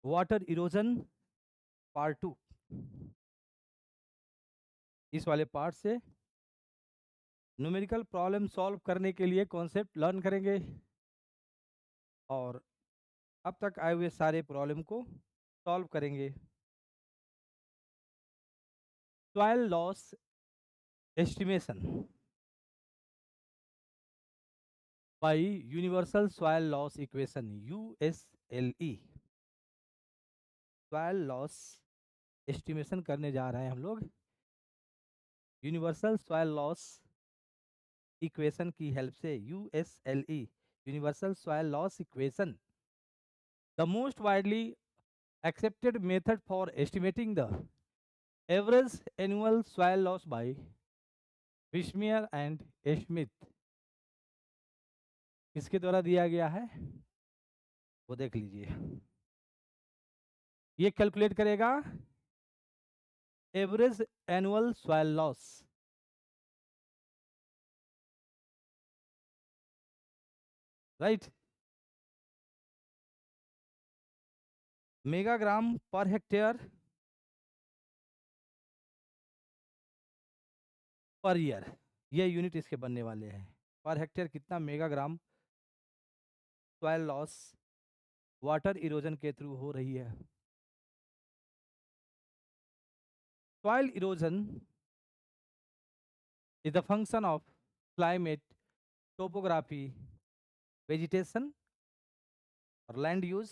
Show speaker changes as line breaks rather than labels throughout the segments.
Water erosion part 2। इस वाले part से न्यूमेरिकल प्रॉब्लम सॉल्व करने के लिए कॉन्सेप्ट लर्न करेंगे और अब तक आए हुए सारे प्रॉब्लम को सॉल्व करेंगे। Soil loss estimation by universal soil loss equation USLE. Soil loss estimation करने जा रहे हैं हम लोग यूनिवर्सल सॉइल लॉस इक्वेशन की हेल्प से। USLE universal soil loss equation, the most widely accepted method for estimating the average annual soil loss by Fishmeyer and Smith। किसके द्वारा दिया गया है वो देख लीजिए। ये कैलकुलेट करेगा average annual soil loss, right, megagram per hectare per year. ये यूनिट इसके बनने वाले हैं। पर हेक्टेयर कितना megagram soil loss water erosion के थ्रू हो रही है। Soil erosion is the function of climate, topography, vegetation और land use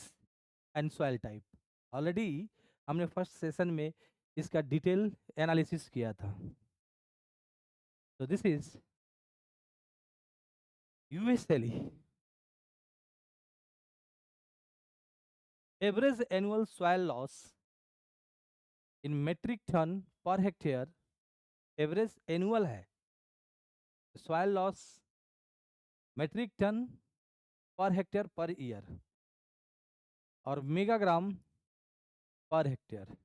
and soil type. Already हमने फर्स्ट सेशन में इसका डिटेल एनालिसिस किया था। तो this is USLE average annual soil loss in metric ton per hectare. Average annual है, soil loss metric ton पर hectare per year और megagram per hectare.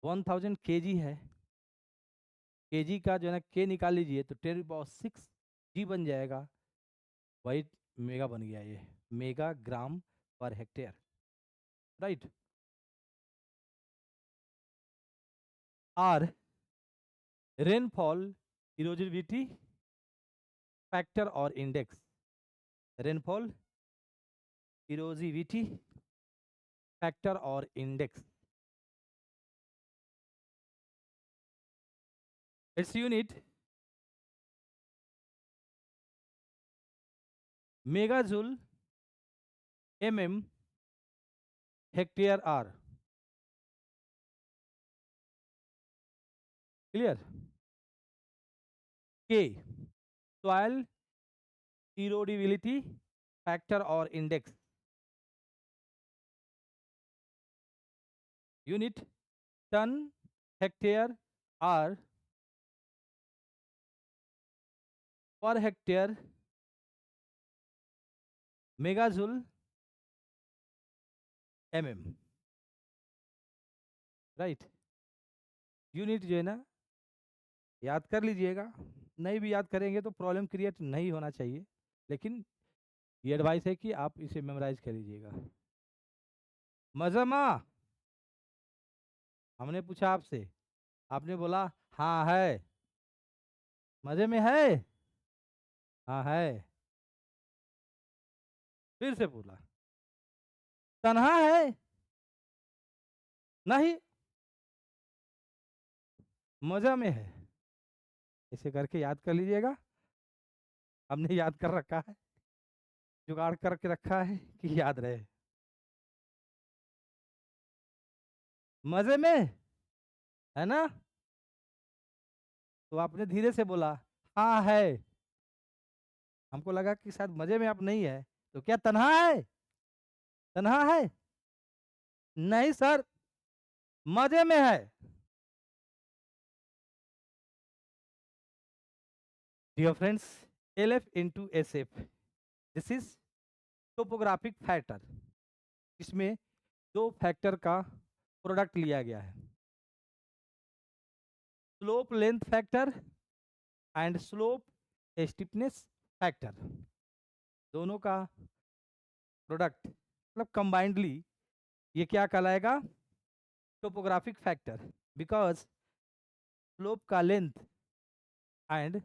1000 KG है। केजी का जो है ना के निकाल लीजिए तो 10⁶ जी बन जाएगा। वही मेगा बन गया, ये mega gram per hectare, right. R rainfall erosivity factor और इंडेक्स। रेनफॉल इरोजिविटी फैक्टर और index, its unit megajoule mm hectare hour. Clear. K soil erodibility factor और index, unit ton hectare are per hectare megajoule mm, right. Unit जो है ना याद कर लीजिएगा, नहीं भी याद करेंगे तो प्रॉब्लम क्रिएट नहीं होना चाहिए, लेकिन ये एडवाइस है कि आप इसे मेमोराइज कर लीजिएगा। मजमा, हमने पूछा आपसे, आपने बोला हाँ है। मजे में है? हाँ है। फिर से बोला तन्हा है? नहीं, मजा में है। इसे करके याद कर लीजिएगा। हमने याद कर रखा है, जुगाड़ करके रखा है कि याद रहे। मजे में है ना? तो आपने धीरे से बोला हाँ है। हमको लगा कि शायद मजे में आप नहीं है, तो क्या तन्हा है? तन्हा है? नहीं सर, मजे में है। Dear friends, L F into S F, this is topographic factor. इसमें दो फैक्टर का प्रोडक्ट लिया गया है, slope length factor and slope stiffness factor. दोनों का प्रोडक्ट मतलब कंबाइंडली ये क्या कहलाएगा, टोपोग्राफिक फैक्टर, बिकॉज स्लोप का लेंथ एंड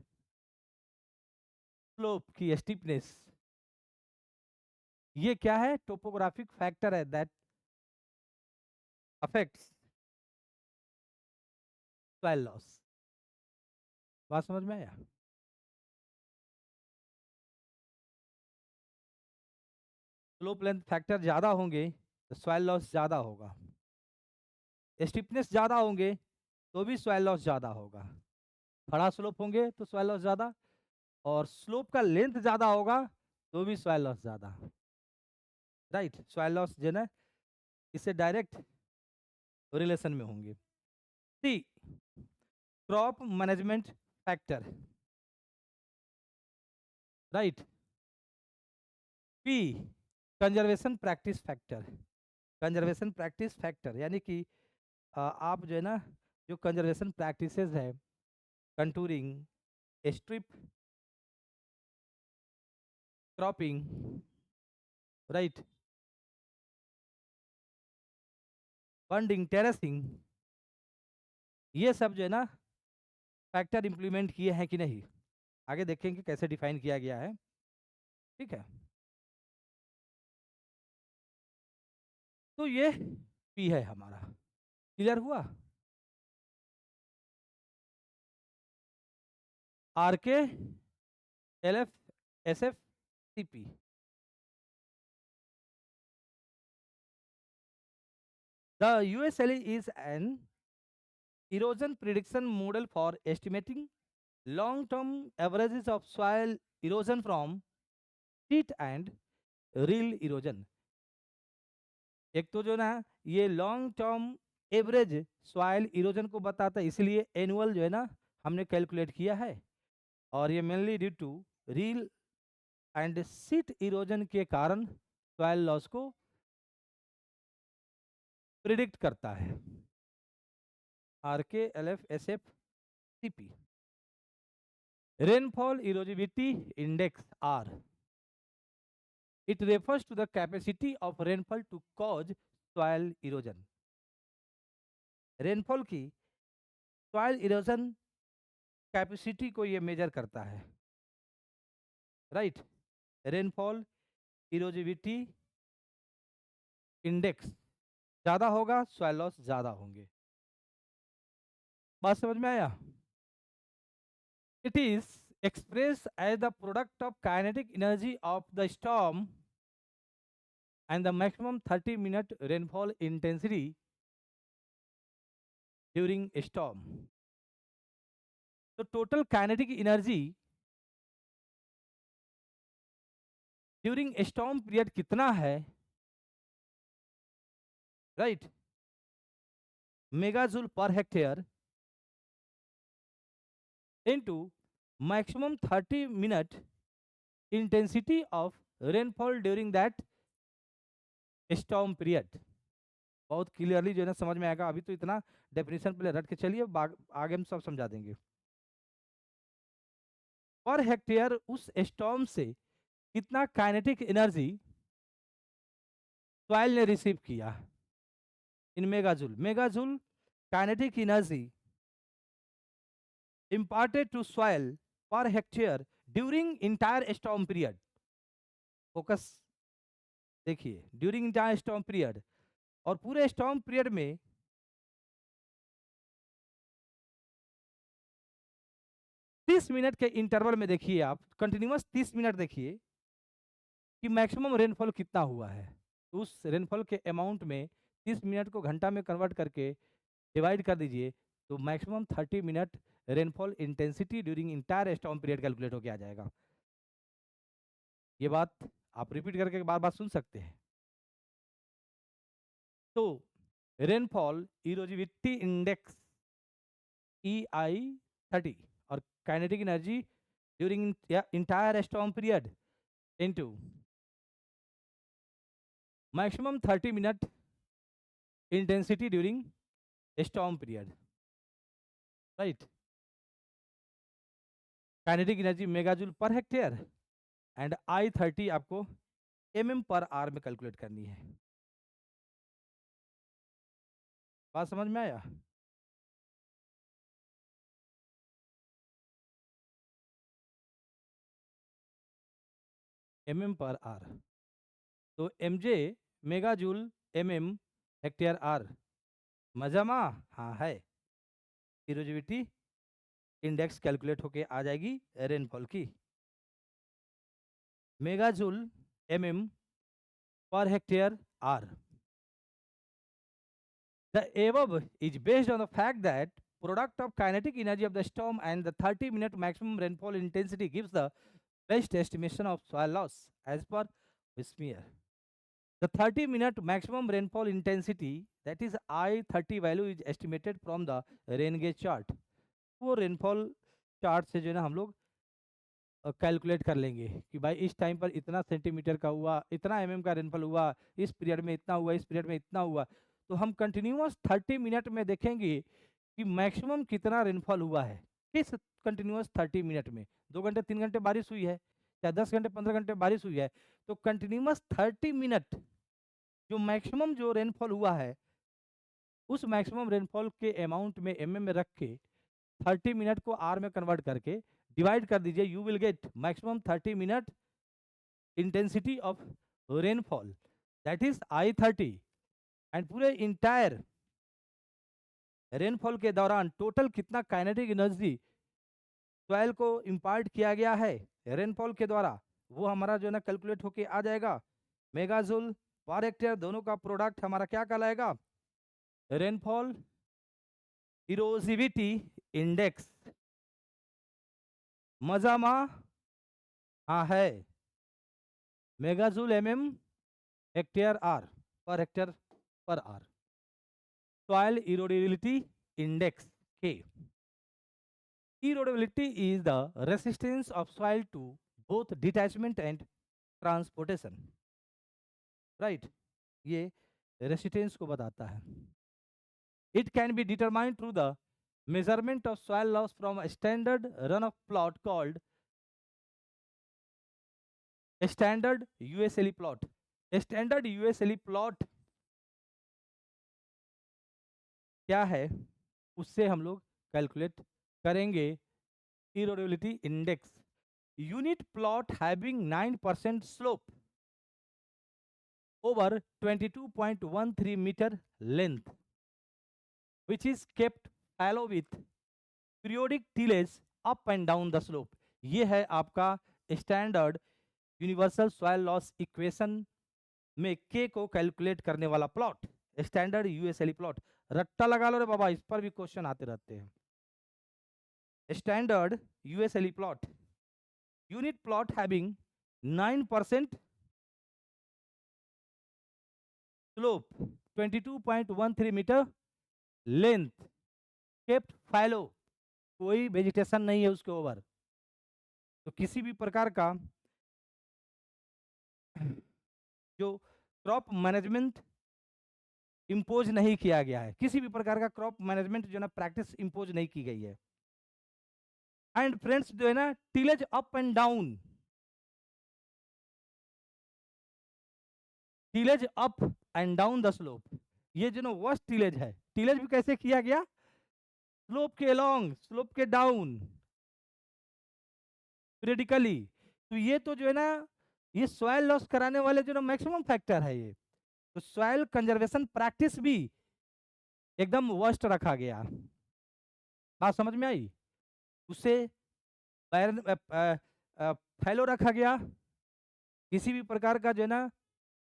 स्लोप की स्टीपनेस, ये क्या है, टोपोग्राफिक फैक्टर है दैट अफेक्ट्स सॉइल लॉस। बात समझ में आया? स्लोप लेंथ फैक्टर ज्यादा होंगे तो सॉइल लॉस ज्यादा होगा, स्टीपनेस ज्यादा होंगे तो भी सॉइल लॉस ज्यादा होगा, खड़ा स्लोप होंगे तो सॉइल लॉस ज्यादा, और स्लोप का लेंथ ज्यादा होगा तो भी सॉइल लॉस ज्यादा। राइट, सॉइल लॉस जो है इससे डायरेक्ट रिलेशन में होंगे। C, crop management factor. Right. P, conservation practice factor. Conservation practice factor यानी कि आप जो है ना, जो कंजर्वेशन प्रैक्टिसेस है, contouring, strip cropping, right, bunding, terracing, ये सब जो है ना फैक्टर इंप्लीमेंट किए हैं कि नहीं, आगे देखेंगे कैसे डिफाइन किया गया है। ठीक है, तो ये पी है हमारा, क्लियर हुआ? R K, L F, S F, C P. The USLE is an erosion prediction model for estimating long-term averages of soil erosion from sheet and real erosion। एक तो जो ना ये long term average soil erosion को बताता है, इसलिए annual जो है ना हमने कैलकुलेट किया है, और ये mainly due to rill and sheet erosion के कारण सॉइल लॉस को प्रिडिक्ट करता है। R K, L F, S F, C P. Rainfall erosivity index R, it refers to the capacity of rainfall to cause soil erosion। Rainfall की soil erosion capacity को ये major करता है। Right, rainfall erosivity index ज्यादा होगा, soil loss ज्यादा होंगे। बात समझ में आया? It is expressed as the product of kinetic energy of the storm and the maximum 30-minute rainfall intensity during a storm। तो total kinetic energy during storm period कितना है, right, megajoule per hectare into maximum 30-minute intensity of rainfall during that storm period. बहुत clearly जो है ना समझ में आएगा, अभी तो इतना डेफिनेशन पहले रट के चलिए, आगे हम सब समझा देंगे। पर हेक्टेयर उस स्टॉर्म से कितना काइनेटिक एनर्जी सॉइल ने रिसीव किया in megajoule. Megajoule kinetic energy imparted to soil per hectare during entire storm period। Focus देखिए, ड्यूरिंग इंटायर स्टॉर्म पीरियड, और पूरे स्टॉर्म पीरियड में 30 मिनट के इंटरवल में देखिए, आप कंटिन्यूअस 30 मिनट देखिए कि मैक्सिमम रेनफॉल कितना हुआ है। तो उस रेनफॉल के अमाउंट में 30 मिनट को घंटा में कन्वर्ट करके डिवाइड कर दीजिए, तो maximum 30 minute rainfall intensity during entire storm period calculate होकर आ जाएगा। ये बात आप रिपीट करके बार बार सुन सकते हैं। तो रेनफॉल इरोजिविटी इंडेक्स EI30 और kinetic energy during entire storm period into maximum 30 minute intensity during storm period, right. Kinetic energy megajoule per hectare and I30 आपको mm/r में कैलकुलेट करनी है। बात समझ में आया? mm/r। तो mj mega joule mm hectare R. मजामा? हाँ है। इरोजिविटी इंडेक्स कैलकुलेट होके आ जाएगी रेनफॉल की। Mega joule mm per hectare hour. The above is based on the fact that product of kinetic energy of the storm and the 30-minute maximum rainfall intensity gives the best estimation of soil loss as per Wismir. The 30-minute maximum rainfall intensity, that is I30 value, is estimated from the rain gauge chart. वो rainfall chart से जो है ना हम लोग calculate कर लेंगे कि भाई इस टाइम पर इतना सेंटीमीटर का हुआ, इतना का रेनफॉल हुआ, इस पीरियड में इतना हुआ, इस पीरियड में इतना हुआ। तो हम कंटिन्यूअस 30 मिनट में देखेंगे कि मैक्सिमम कितना रेनफॉल हुआ है किस कंटिन्यूअस 30 मिनट में। 2 घंटे 3 घंटे बारिश हुई है या 10 घंटे 15 घंटे बारिश हुई है, तो कंटिन्यूअस 30 मिनट जो मैक्सिमम जो रेनफॉल हुआ है उस मैक्सिमम रेनफॉल के अमाउंट में में रख के 30 मिनट को आर में कन्वर्ट करके डिवाइड कर दीजिए, you will get maximum 30 minute intensity of rainfall, that is I30। And पूरे इंटायर रेनफॉल के दौरान टोटल कितना काइनेटिक एनर्जी सॉइल को इम्पार्ट किया गया है रेनफॉल के द्वारा, वो हमारा जो है ना कैलकुलेट होके आ जाएगा। मेगाजूल पर हेक्टेयर दोनों का प्रोडक्ट हमारा क्या कहलाएगा? Rainfall erosivity index. मजामा? हाँ है। Megajoule hectare are per hectare per R. Soil erodibility index K. Erodibility is the resistance of soil to both detachment and transportation, right? ये resistance को बताता है। It can be determined through the measurement of soil loss from a standard runoff plot called a standard USLE plot. A standard USLE plot क्या है उससे हम लोग calculate करेंगे Erodibility index. Unit plot having 9% slope over 22.13 meter length, which is kept fallow with periodic tillage up and down the slope. ये है आपका standard universal soil loss equation में के को कैलकुलेट करने वाला प्लॉट, स्टैंडर्ड यूएसएलई प्लॉट। रट्टा लगा लो रे बाबा, इस पर भी क्वेश्चन आते रहते हैं। Standard USLE plot, unit plot having 9% slope, 22.13 metre length, kept fallow, कोई वेजिटेशन नहीं है उसके ओवर, तो किसी भी प्रकार का जो क्रॉप मैनेजमेंट इंपोज नहीं किया गया है, किसी भी प्रकार का क्रॉप मैनेजमेंट जो ना प्रैक्टिस इंपोज नहीं की गई है। एंड फ्रेंड्स जो है ना tillage up and down, tillage up and down the slope, ये जो ना वर्स्ट टिलेज है, टिलेज भी कैसे किया गया? स्लोप के अलोंग, स्लोप के डाउन पीरियडिकली। तो ये तो जो है ना ये सॉइल लॉस कराने वाले जो ना मैक्सिमम फैक्टर है ये, तो सॉइल कंजर्वेशन प्रैक्टिस भी एकदम वर्स्ट रखा गया। बात समझ में आई? उसे फैलो रखा गया, किसी भी प्रकार का जो है ना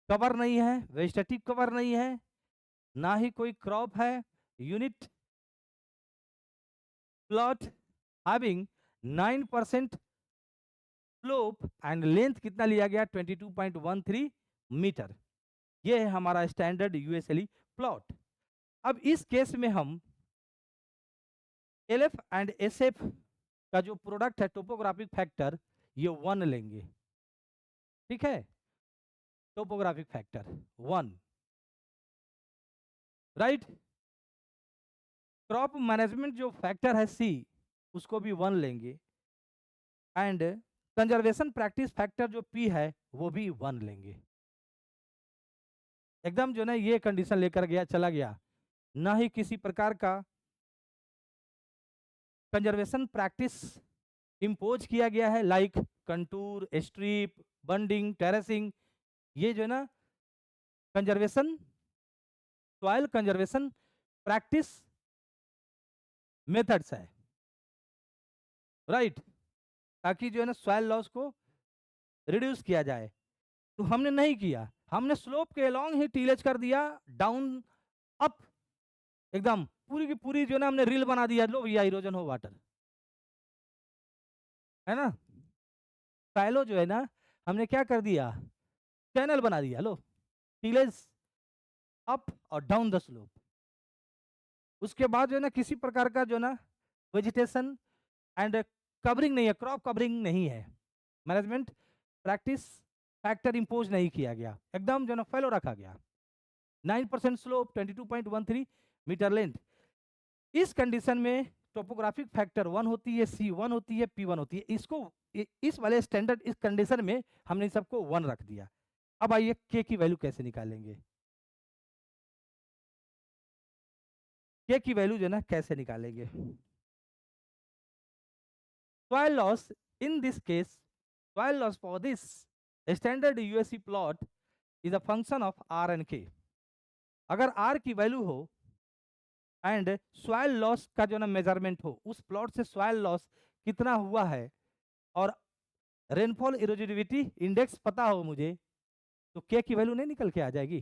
कवर नहीं है, वेजिटेटिव कवर नहीं है, ना ही कोई क्रॉप है। Unit plot having 9% slope and length कितना लिया गया? 22.13 मीटर। ये है हमारा स्टैंडर्ड यूएसएलई प्लॉट। अब इस केस में हम एलएफ एंड एसएफ का जो प्रोडक्ट है टोपोग्राफिक फैक्टर, ये 1 लेंगे, ठीक है? Topographic factor 1, right? Crop management जो फैक्टर है सी, उसको भी 1 लेंगे, एंड कंजर्वेशन प्रैक्टिस फैक्टर जो पी है वो भी 1 लेंगे। एकदम जो है ना ये कंडीशन लेकर गया चला गया, ना ही किसी प्रकार का कंजर्वेशन प्रैक्टिस इम्पोज किया गया है, like contour, strip, bunding, terracing. ये जो है ना conservation, soil conservation practice methods है, राइट, ताकि जो है ना सॉइल लॉस को रिड्यूस किया जाए। तो हमने नहीं किया, हमने स्लोप के अलोंग ही टीलेज कर दिया, डाउन अप, एकदम पूरी की पूरी जो है ना हमने रील बना दिया, लो भैया इरोजन हो वाटर, है ना। साइलो जो है ना हमने क्या कर दिया, चैनल बना दिया, लो टीलेज अप और डाउन द स्लोप। उसके बाद जो है ना किसी प्रकार का जो है ना वेजिटेशन एंड कवरिंग नहीं है, क्रॉप कवरिंग नहीं है, मैनेजमेंट प्रैक्टिस फैक्टर इंपोज नहीं किया गया, एकदम जो है ना फैलो रखा गया। 9% स्लोप, 22.13 मीटर लेंथ। इस कंडीशन में टोपोग्राफिक फैक्टर 1 होती है, C1 होती है, P1 होती है। इसको इस वाले स्टैंडर्ड इस कंडीशन में हमने सबको 1 रख दिया। अब आइए के की वैल्यू कैसे निकालेंगे, के की वैल्यू जो है ना कैसे निकालेंगे। Soil loss in this case, soil loss for this standard USC plot is a function of R and K। अगर R की वैल्यू हो एंड सॉइल लॉस का जो ना मेजरमेंट हो, उस प्लॉट से सॉइल लॉस कितना हुआ है और रेनफॉल इरोजिविटी इंडेक्स पता हो मुझे, तो के की वैल्यू नहीं निकल के आ जाएगी,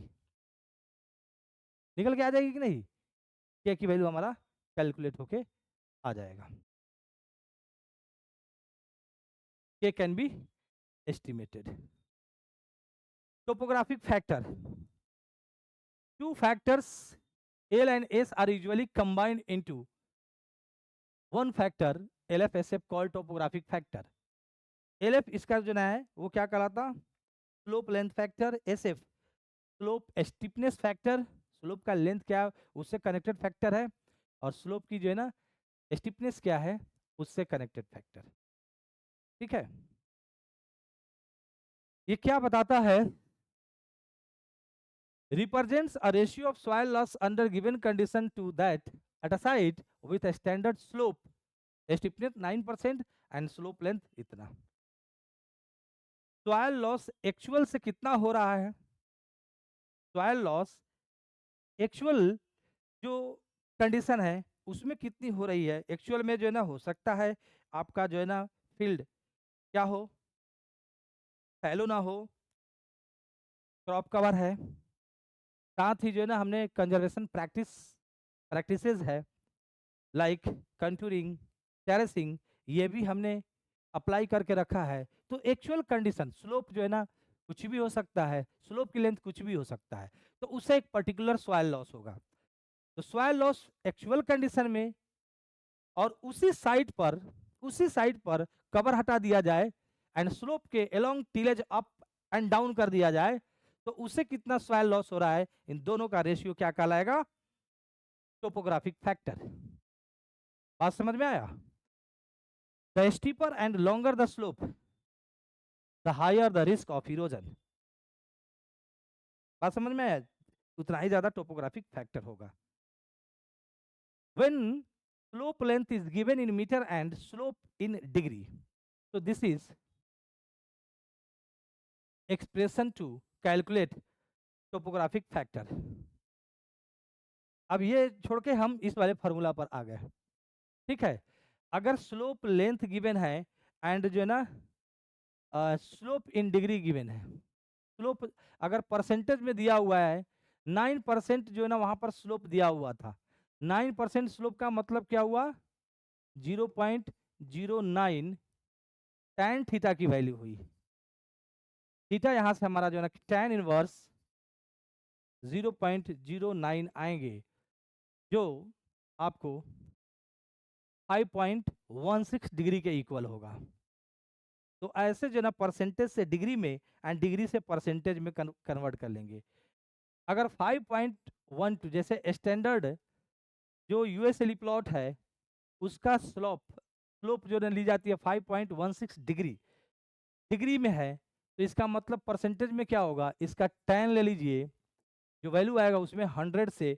निकल के आ जाएगी कि नहीं, के की वैल्यू हमारा कैलकुलेट होके आ जाएगा। के can be estimated. Topographic factor, two factors L and S are usually combined into one factor LFSF called topographic factor। LF इसका जो ना है वो क्या कहलाता, slope length factor, SF slope steepness factor, slope का लेंथ क्या है उससे कनेक्टेड फैक्टर है, और स्लोप की जो है ना स्टीपनेस क्या है उससे कनेक्टेड फैक्टर। ठीक है, ये क्या बताता है, represents a ratio of soil loss under given condition to that at a site with a standard slope steepness 9% and slope length इतना। सॉइल लॉस एक्चुअल से कितना हो रहा है, सॉइल लॉस एक्चुअल जो कंडीशन है उसमें कितनी हो रही है, एक्चुअल में जो है ना हो सकता है आपका जो है ना फील्ड क्या हो, फैलो ना हो, क्रॉप कवर है, साथ ही जो है ना हमने कंजर्वेशन प्रैक्टिसेस है, लाइक कंटूरिंग, टेरेसिंग, ये भी हमने अप्लाई करके रखा है। तो एक्चुअल कंडीशन स्लोप जो है ना कुछ भी हो सकता है, स्लोप की लेंथ कुछ भी हो सकता है, तो उससे एक पर्टिकुलर सॉइल लॉस होगा। तो सॉइल लॉस एक्चुअल कंडीशन में और उसी साइड पर कवर हटा दिया जाए एंड स्लोप के along tillage up and down कर दिया जाए, तो उससे कितना सॉइल लॉस हो रहा है, इन दोनों का रेशियो क्या कहलाएगा, टोपोग्राफिक फैक्टर। बात समझ में आया। The steeper and longer the slope the higher the risk of erosion. बात समझ में आया, उतना ही ज्यादा टोपोग्राफिक फैक्टर होगा। When slope length is given in metre and slope in degree, so this is expression to calculate topographic factor। अब ये छोड़ के हम इस वाले फॉर्मूला पर आ गए। ठीक है, अगर स्लोप लेंथ गिवन है एंड जो है ना स्लोप इन डिग्री गिवन है, स्लोप अगर परसेंटेज में दिया हुआ है 9% जो है ना वहां पर स्लोप दिया हुआ था, 9% स्लोप का मतलब क्या हुआ, 0.09 tan थीटा की वैल्यू हुई। थीटा यहां से हमारा जो है ना tan इनवर्स 0.09 आएंगे, जो आपको 5.16 डिग्री के इक्वल होगा। तो ऐसे जो ना परसेंटेज से डिग्री में एंड डिग्री से परसेंटेज में कन्वर्ट कर लेंगे। अगर 5.12 जैसे स्टैंडर्ड जो यूएसएलई प्लॉट है उसका स्लोप जो ली जाती है 5.16 डिग्री, डिग्री में है, तो इसका मतलब परसेंटेज में क्या होगा, इसका tan ले लीजिए जो वैल्यू आएगा उसमें 100 से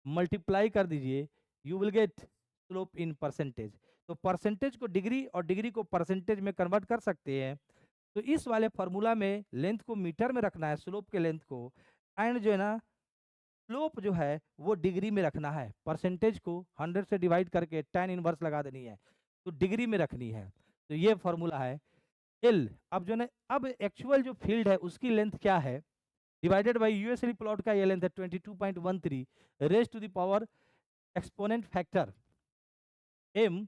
मल्टीप्लाई कर दीजिए, you will gate slope in percentage. तो परसेंटेज को डिग्री और डिग्री को परसेंटेज में कन्वर्ट कर सकते हैं। तो इस वाले फॉर्मूला में लेंथ को मीटर में रखना है, स्लोप के लेंथ को, एंड जो है ना स्लोप जो है वो डिग्री में रखना है। परसेंटेज को 100 से डिवाइड करके tan इनवर्स लगा देनी है, तो डिग्री में रखनी है। तो ये फॉर्मूला है एल। अब जो है अब एक्चुअल जो फील्ड है उसकी लेंथ क्या है, डिवाइडेड बाई यूएसएल प्लॉट का ये लेंथ है 22.13 raise to the power exponent factor m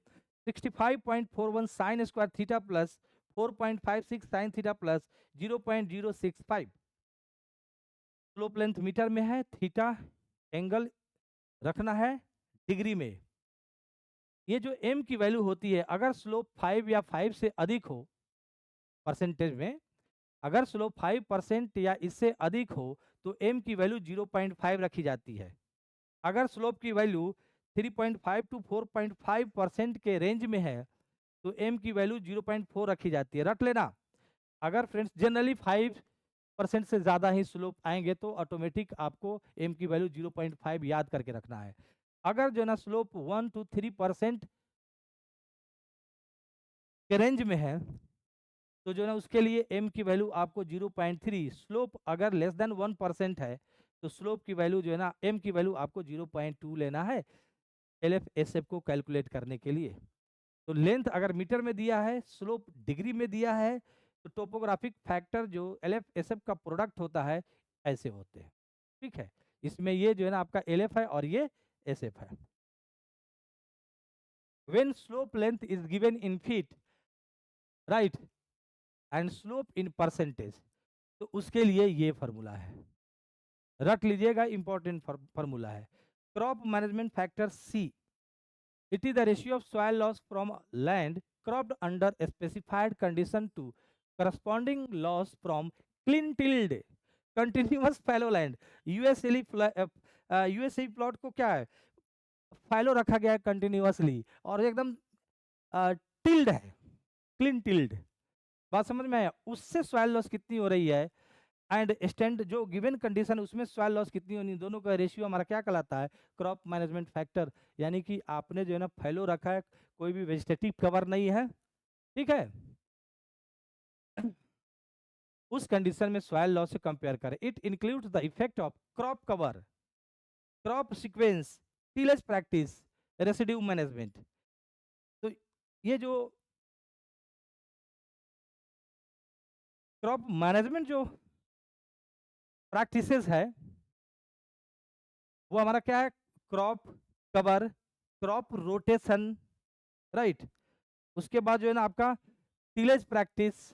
65.41 sine square theta plus 4.56 sine theta plus 0.065। Slope length metre में है, थीटा एंगल रखना है डिग्री में। ये जो m की वैल्यू होती है, अगर स्लोप 5 या 5 से अधिक हो परसेंटेज में, अगर स्लोप 5% या इससे अधिक हो तो m की वैल्यू 0.5 रखी जाती है। अगर स्लोप की वैल्यू 3.5 टू 4.5% के रेंज में है तो m की वैल्यू 0.4 रखी जाती है। रट लेना। अगर फ्रेंड्स जनरली 5% से ज़्यादा ही स्लोप आएंगे तो ऑटोमेटिक आपको m की वैल्यू 0.5 याद करके रखना है। अगर जो ना स्लोप 1 to 3% के रेंज में है तो जो ना उसके लिए m की वैल्यू आपको 0.3, स्लोप अगर लेस देन 1% है तो स्लोप की वैल्यू जो है ना m की वैल्यू आपको 0.2 लेना है LF SF को कैलकुलेट करने के लिए। तो लेंथ अगर मीटर में दिया है, स्लोप डिग्री में दिया है, तो टोपोग्राफिक फैक्टर जो LF SF का प्रोडक्ट होता है ऐसे होते हैं। ठीक है, इसमें ये जो है ना आपका LF है और ये SF है। When slope length is given in feet, right, and slope in percentage, तो उसके लिए ये फॉर्मूला है, रट लीजिएगा, इंपॉर्टेंट फॉर्मूला है। Crop management factor C, it is the ratio of soil loss from land cropped under a specified condition to corresponding loss from clean tilled continuous fallow land। USLE USA plot को क्या है, फैलो रखा गया है continuously और एकदम tilde है, clean tilde. बात समझ में आया, उससे सॉइल लॉस कितनी हो रही है एंड स्टैंड जो गिवन कंडीशन उसमें सॉइल लॉस कितनी होनी, दोनों का रेशियो हमारा क्या कहलाता है, क्रॉप मैनेजमेंट फैक्टर। यानी कि आपने जो है ना फैलो रखा है, कोई भी वेजिटेटिव कवर नहीं है, ठीक है, उस कंडीशन में सॉइल लॉस से कंपेयर करें। It includes the effect of crop cover, crop sequence, tillage practice, residue management. तो ये जो क्रॉप मैनेजमेंट जो प्रैक्टिसेस है वो हमारा क्या है, crop cover, crop rotation, right. उसके बाद जो है ना आपका tillage practice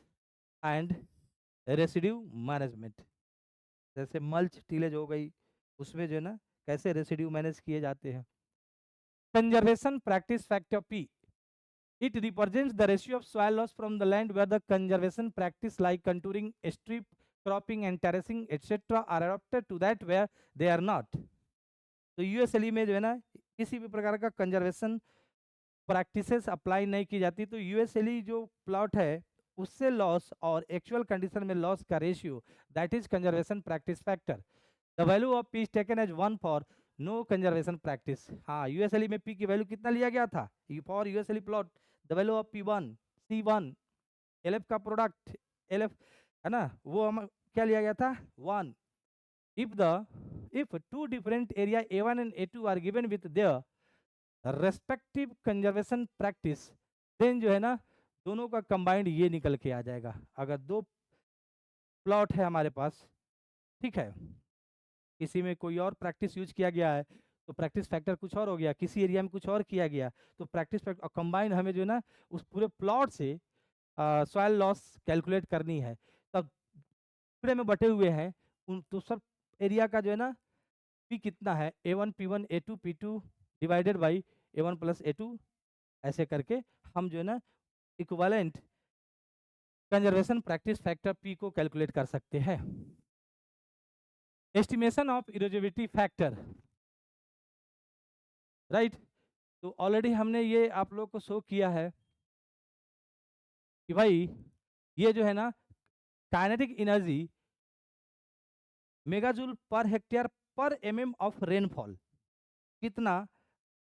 and residue management. जैसे मल्च टीलेज हो गई, उसमें जो है ना कैसे रेसिड्यू मैनेज किए जाते हैं। Conservation practice factor P, it represents the ratio of soil loss from the land where the conservation practice like contouring, strip cropping and terracing etc are adopted to that where they are not। तो यूएसएलई में जो है ना किसी भी प्रकार का conservation practices apply नहीं की जाती, तो यूएसएलई जो प्लॉट है उससे लॉस और एक्चुअल कंडीशन में लॉस का ratio, that is conservation practice factor. The value of P is taken as 1 for no conservation practice. हाँ, यूएसएलई में पी की वैल्यू कितना लिया गया था for USLE plot, the value of P1 C1 LF का प्रोडक्ट LF है ना, वो हम क्या लिया गया था 1। if two different area A1 and A2 are given with their respective conservation practice, then जो है ना दोनों का कंबाइंड ये निकल के आ जाएगा। अगर दो प्लॉट है हमारे पास, ठीक है, किसी में कोई और प्रैक्टिस यूज किया गया है तो प्रैक्टिस फैक्टर कुछ और हो गया, किसी एरिया में कुछ और किया गया तो प्रैक्टिस फैक्टर, और कंबाइन हमें जो है ना उस पूरे प्लॉट से सॉइल लॉस कैलकुलेट करनी है। तब टुकड़े में बटे हुए हैं उन तो सब एरिया का जो है ना पी कितना है, A1 P1 A2 P2 divided by A1 plus A2, ऐसे करके हम जो है ना equivalent conservation practice factor P को कैलकुलेट कर सकते हैं। Estimation of erosivity factor, right. तो ऑलरेडी हमने ये आप लोग को शो किया है कि भाई ये जो है ना काइनेटिक एनर्जी मेगाजूल पर हेक्टेयर पर एमएम ऑफ रेनफॉल, कितना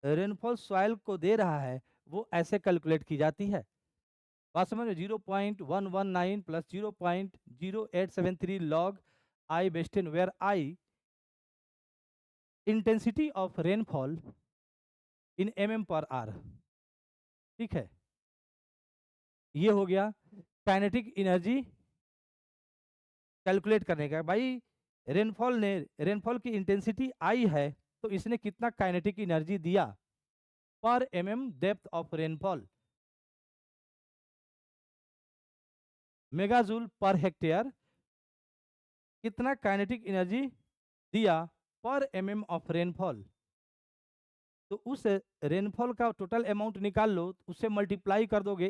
रेनफॉल सॉइल को दे रहा है, वो ऐसे कैलकुलेट की जाती है। बात समझ में, 0.119 plus 0.0873 log I base ten, where I intensity of rainfall in mm per R. ठीक है, ये हो गया काइनेटिक एनर्जी कैलकुलेट करने का। भाई रेनफॉल की इंटेंसिटी आई है, तो इसने कितना काइनेटिक एनर्जी दिया पर MM depth of rainfall. Megajoule पर हेक्टेयर कितना काइनेटिक एनर्जी दिया पर एमएम ऑफ रेनफॉल। तो उस रेनफॉल का टोटल अमाउंट निकाल लो, उससे मल्टीप्लाई कर दोगे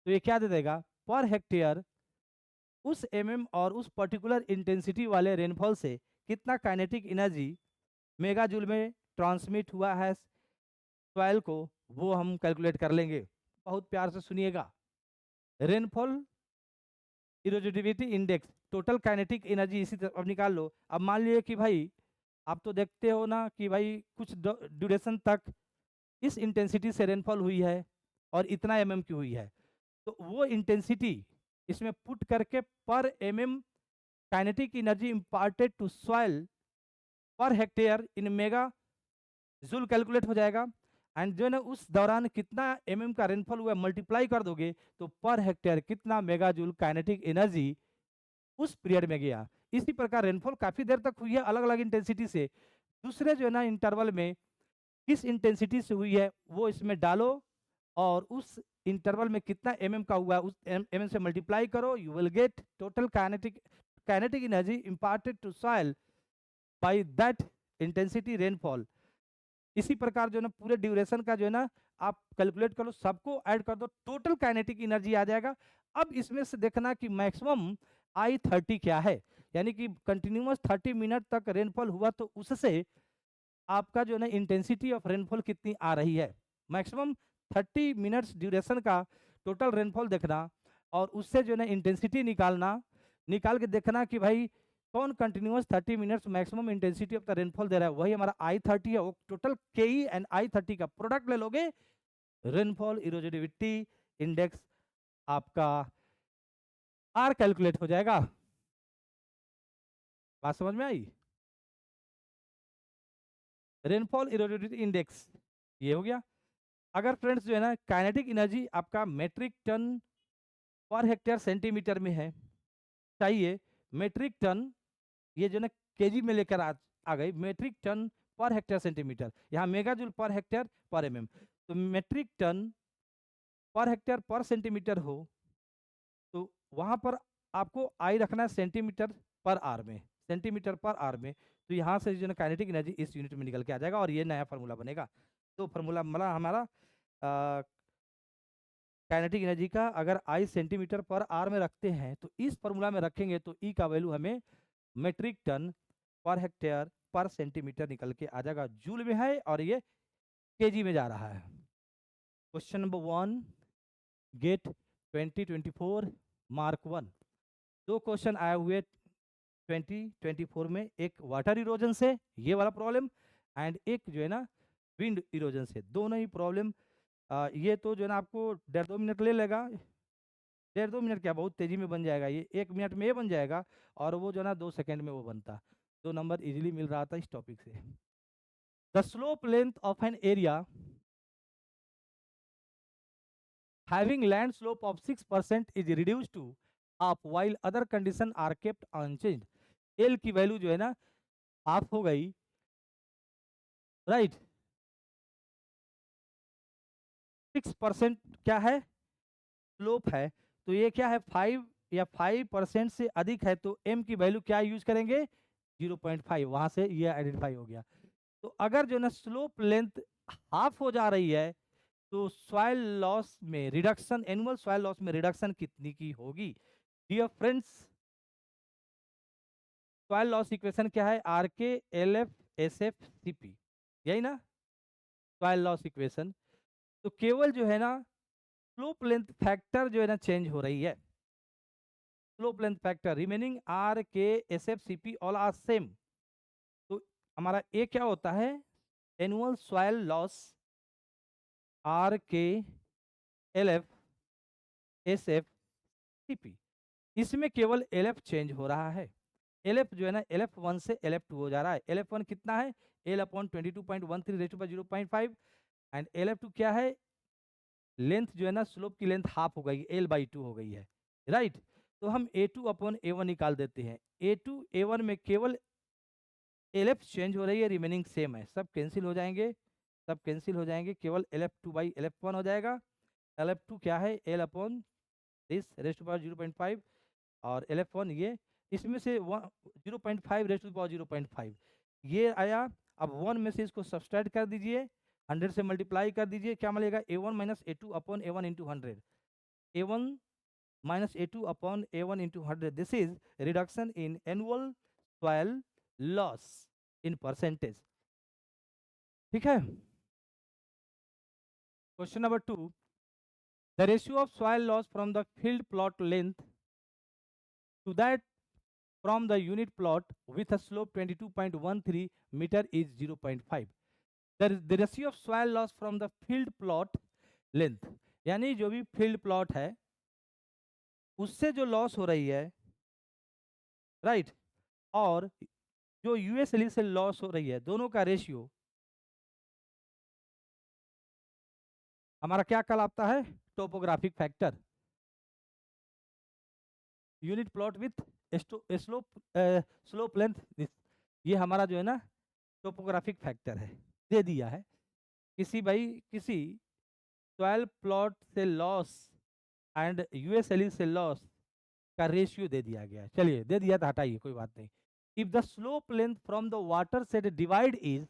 तो ये क्या दे देगा, पर हेक्टेयर उस एमएम और उस पर्टिकुलर इंटेंसिटी वाले रेनफॉल से कितना काइनेटिक एनर्जी मेगाजूल में ट्रांसमिट हुआ है सॉइल को, वो हम कैलकुलेट कर लेंगे। बहुत प्यार से सुनिएगा। Rainfall erosivity index, total kinetic energy इसी तरह अब निकाल लो। अब मान लीजिए कि भाई आप तो देखते हो ना कि भाई कुछ ड्यूरेशन तक इस इंटेंसिटी से रेनफॉल हुई है और इतना एमएम की हुई है, तो वो इंटेंसिटी इसमें पुट करके per mm kinetic energy imparted to soil per hectare in mega joule calculate हो जाएगा। एंड जो है ना उस दौरान कितना एमएम का रेनफॉल हुआ मल्टीप्लाई कर दोगे तो पर हेक्टेयर कितना मेगा जूल काइनेटिक एनर्जी उस पीरियड में गया। इसी प्रकार रेनफॉल काफी देर तक हुई है अलग अलग इंटेंसिटी से, दूसरे जो है ना इंटरवल में किस इंटेंसिटी से हुई है वो इसमें डालो और उस इंटरवल में कितना एमएम का हुआ उस एमएम से मल्टीप्लाई करो, you will get total kinetic energy imparted to soil by that intensity rainfall. इसी प्रकार जो है ना पूरे ड्यूरेशन का जो है ना आप कैलकुलेट करो, सबको ऐड कर दो, टोटल काइनेटिक एनर्जी आ जाएगा। अब इसमें से देखना कि मैक्सिमम I30 क्या है, यानी कि कंटिन्यूअस 30 मिनट तक रेनफॉल हुआ तो उससे आपका जो है ना इंटेंसिटी ऑफ रेनफॉल कितनी आ रही है। मैक्सिमम 30 मिनट्स ड्यूरेशन का टोटल रेनफॉल देखना और उससे जो है ना इंटेंसिटी निकालना, निकाल के देखना कि भाई कौन continuous 30 minutes maximum intensity of the rainfall दे रहा है, वही हमारा I30 है। वो टोटल KE एंड I30 का प्रोडक्ट ले लोगे, रेनफॉल इरोजिविटी इंडेक्स आपका आर कैलकुलेट हो जाएगा। बात समझ में आई। रेनफॉल इरोजिविटी इंडेक्स ये हो गया। अगर फ्रेंड्स जो है ना काइनेटिक एनर्जी आपका metric ton per hectare centimetre में है, चाहिए मेट्रिक टन, ये जो ना केजी में लेकर आ गई, metric ton per hectare centimetre, यहाँ मेगाजूल पर हेक्टेयर पर एमएम, तो मेट्रिक टन पर हेक्टेयर पर सेंटीमीटर हो तो वहां पर आपको आई रखना है सेंटीमीटर पर आर में, सेंटीमीटर पर आर में। तो यहाँ से जो ना काइनेटिक एनर्जी इस यूनिट में निकल के आ जाएगा और ये नया फार्मूला बनेगा। तो फार्मूला मतलब हमारा काइनेटिक एनर्जी का अगर आई सेंटीमीटर पर आर में रखते हैं तो इस फार्मूला में रखेंगे तो ई का वैल्यू हमें मेट्रिक टन पर हेक्टेयर पर सेंटीमीटर निकल के आ जाएगा। जूल में है और ये केजी में जा रहा है। Question number 1 GATE 2024 mark 1। दो क्वेश्चन आए हुए 2024 में, एक वाटर इरोजन से ये वाला प्रॉब्लम एंड एक जो है ना विंड इरोजन से, दोनों ही प्रॉब्लम ये तो जो है ना आपको 1.5-2 मिनट ले लेगा। 1.5-2 मिनट क्या, बहुत तेजी में बन जाएगा, ये 1 मिनट में ये बन जाएगा और वो जो है ना 2 सेकेंड में वो बनता। 2 नंबर इजीली मिल रहा था इस टॉपिक से। The slope length of an area having land slope of 6% is reduced to half while other condition are kept unchanged। L की वैल्यू जो है ना हाफ हो गई, राइट। 6% क्या है, स्लोप है, तो ये क्या है 5 या 5% से अधिक है तो m की वैल्यू क्या यूज करेंगे 0.5, वहां से ये आइडेंटिफाई हो गया। तो अगर जो है ना स्लोप लेंथ हाफ हो जा रही है तो सॉइल लॉस में रिडक्शन, एनुअल सॉइल लॉस में रिडक्शन कितनी की होगी। Dear friends, soil loss equation क्या है, RK LF SF CP, यही ना सॉइल लॉस इक्वेशन। तो केवल जो है ना स्लोप लेंथ फैक्टर जो है ना चेंज हो रही है। Slope length factor remaining R K S F C P all R same. तो हमारा ए क्या होता है, annual soil loss R K L F S F C P, इसमें केवल एल एफ चेंज हो रहा है। एल एफ जो है ना, एल एफ वन से एल एफ टू हो जा रहा है। एल एफ वन कितना है, L upon 22.13 raise to power 0.5, and L F two क्या है, लेंथ जो है ना, स्लोप की लेंथ हाफ हो गई, एल बाई टू हो गई है, राइट। तो हम ए टू अपॉन ए वन निकाल देते हैं। ए टू ए वन में केवल एल एफ चेंज हो रही है, रिमेनिंग सेम है, सब कैंसिल हो जाएंगे, सब कैंसिल हो जाएंगे, केवल L F two by L F one हो जाएगा। एल एफ टू क्या है, L upon this raise to power 0.5, और एल एफ वन ये, इसमें से 0.5 रेज़ टू पावर 0.5 ये आया। अब वन में से इसको सब्सट्रैक्ट कर दीजिए, 100 से मल्टीप्लाई कर दीजिए, क्या मिलेगा, A one minus A two upon A one into 100, A one minus A two upon A one into 100, this is reduction in annual soil loss in percentage. ठीक है। Question number 2, the ratio of soil loss from the field plot length to that from the unit plot with a slope 22.13 meter is 0.5. The ratio of soil loss from the field plot length, यानी जो भी field plot है उससे जो loss हो रही है, right, और जो यूएसएलई से लॉस हो रही है, दोनों का रेशियो हमारा क्या कहलाता है, topographic factor. Unit plot with slope slope length, ये हमारा जो है ना टोपोग्राफिक फैक्टर है, दे दिया है। किसी सॉइल प्लॉट से लॉस एंड यूएसएलई से लॉस का रेशियो दे दिया गया है। चलिए, दे दिया तो हटाइए, कोई बात नहीं। If the slope length from the watershed divide is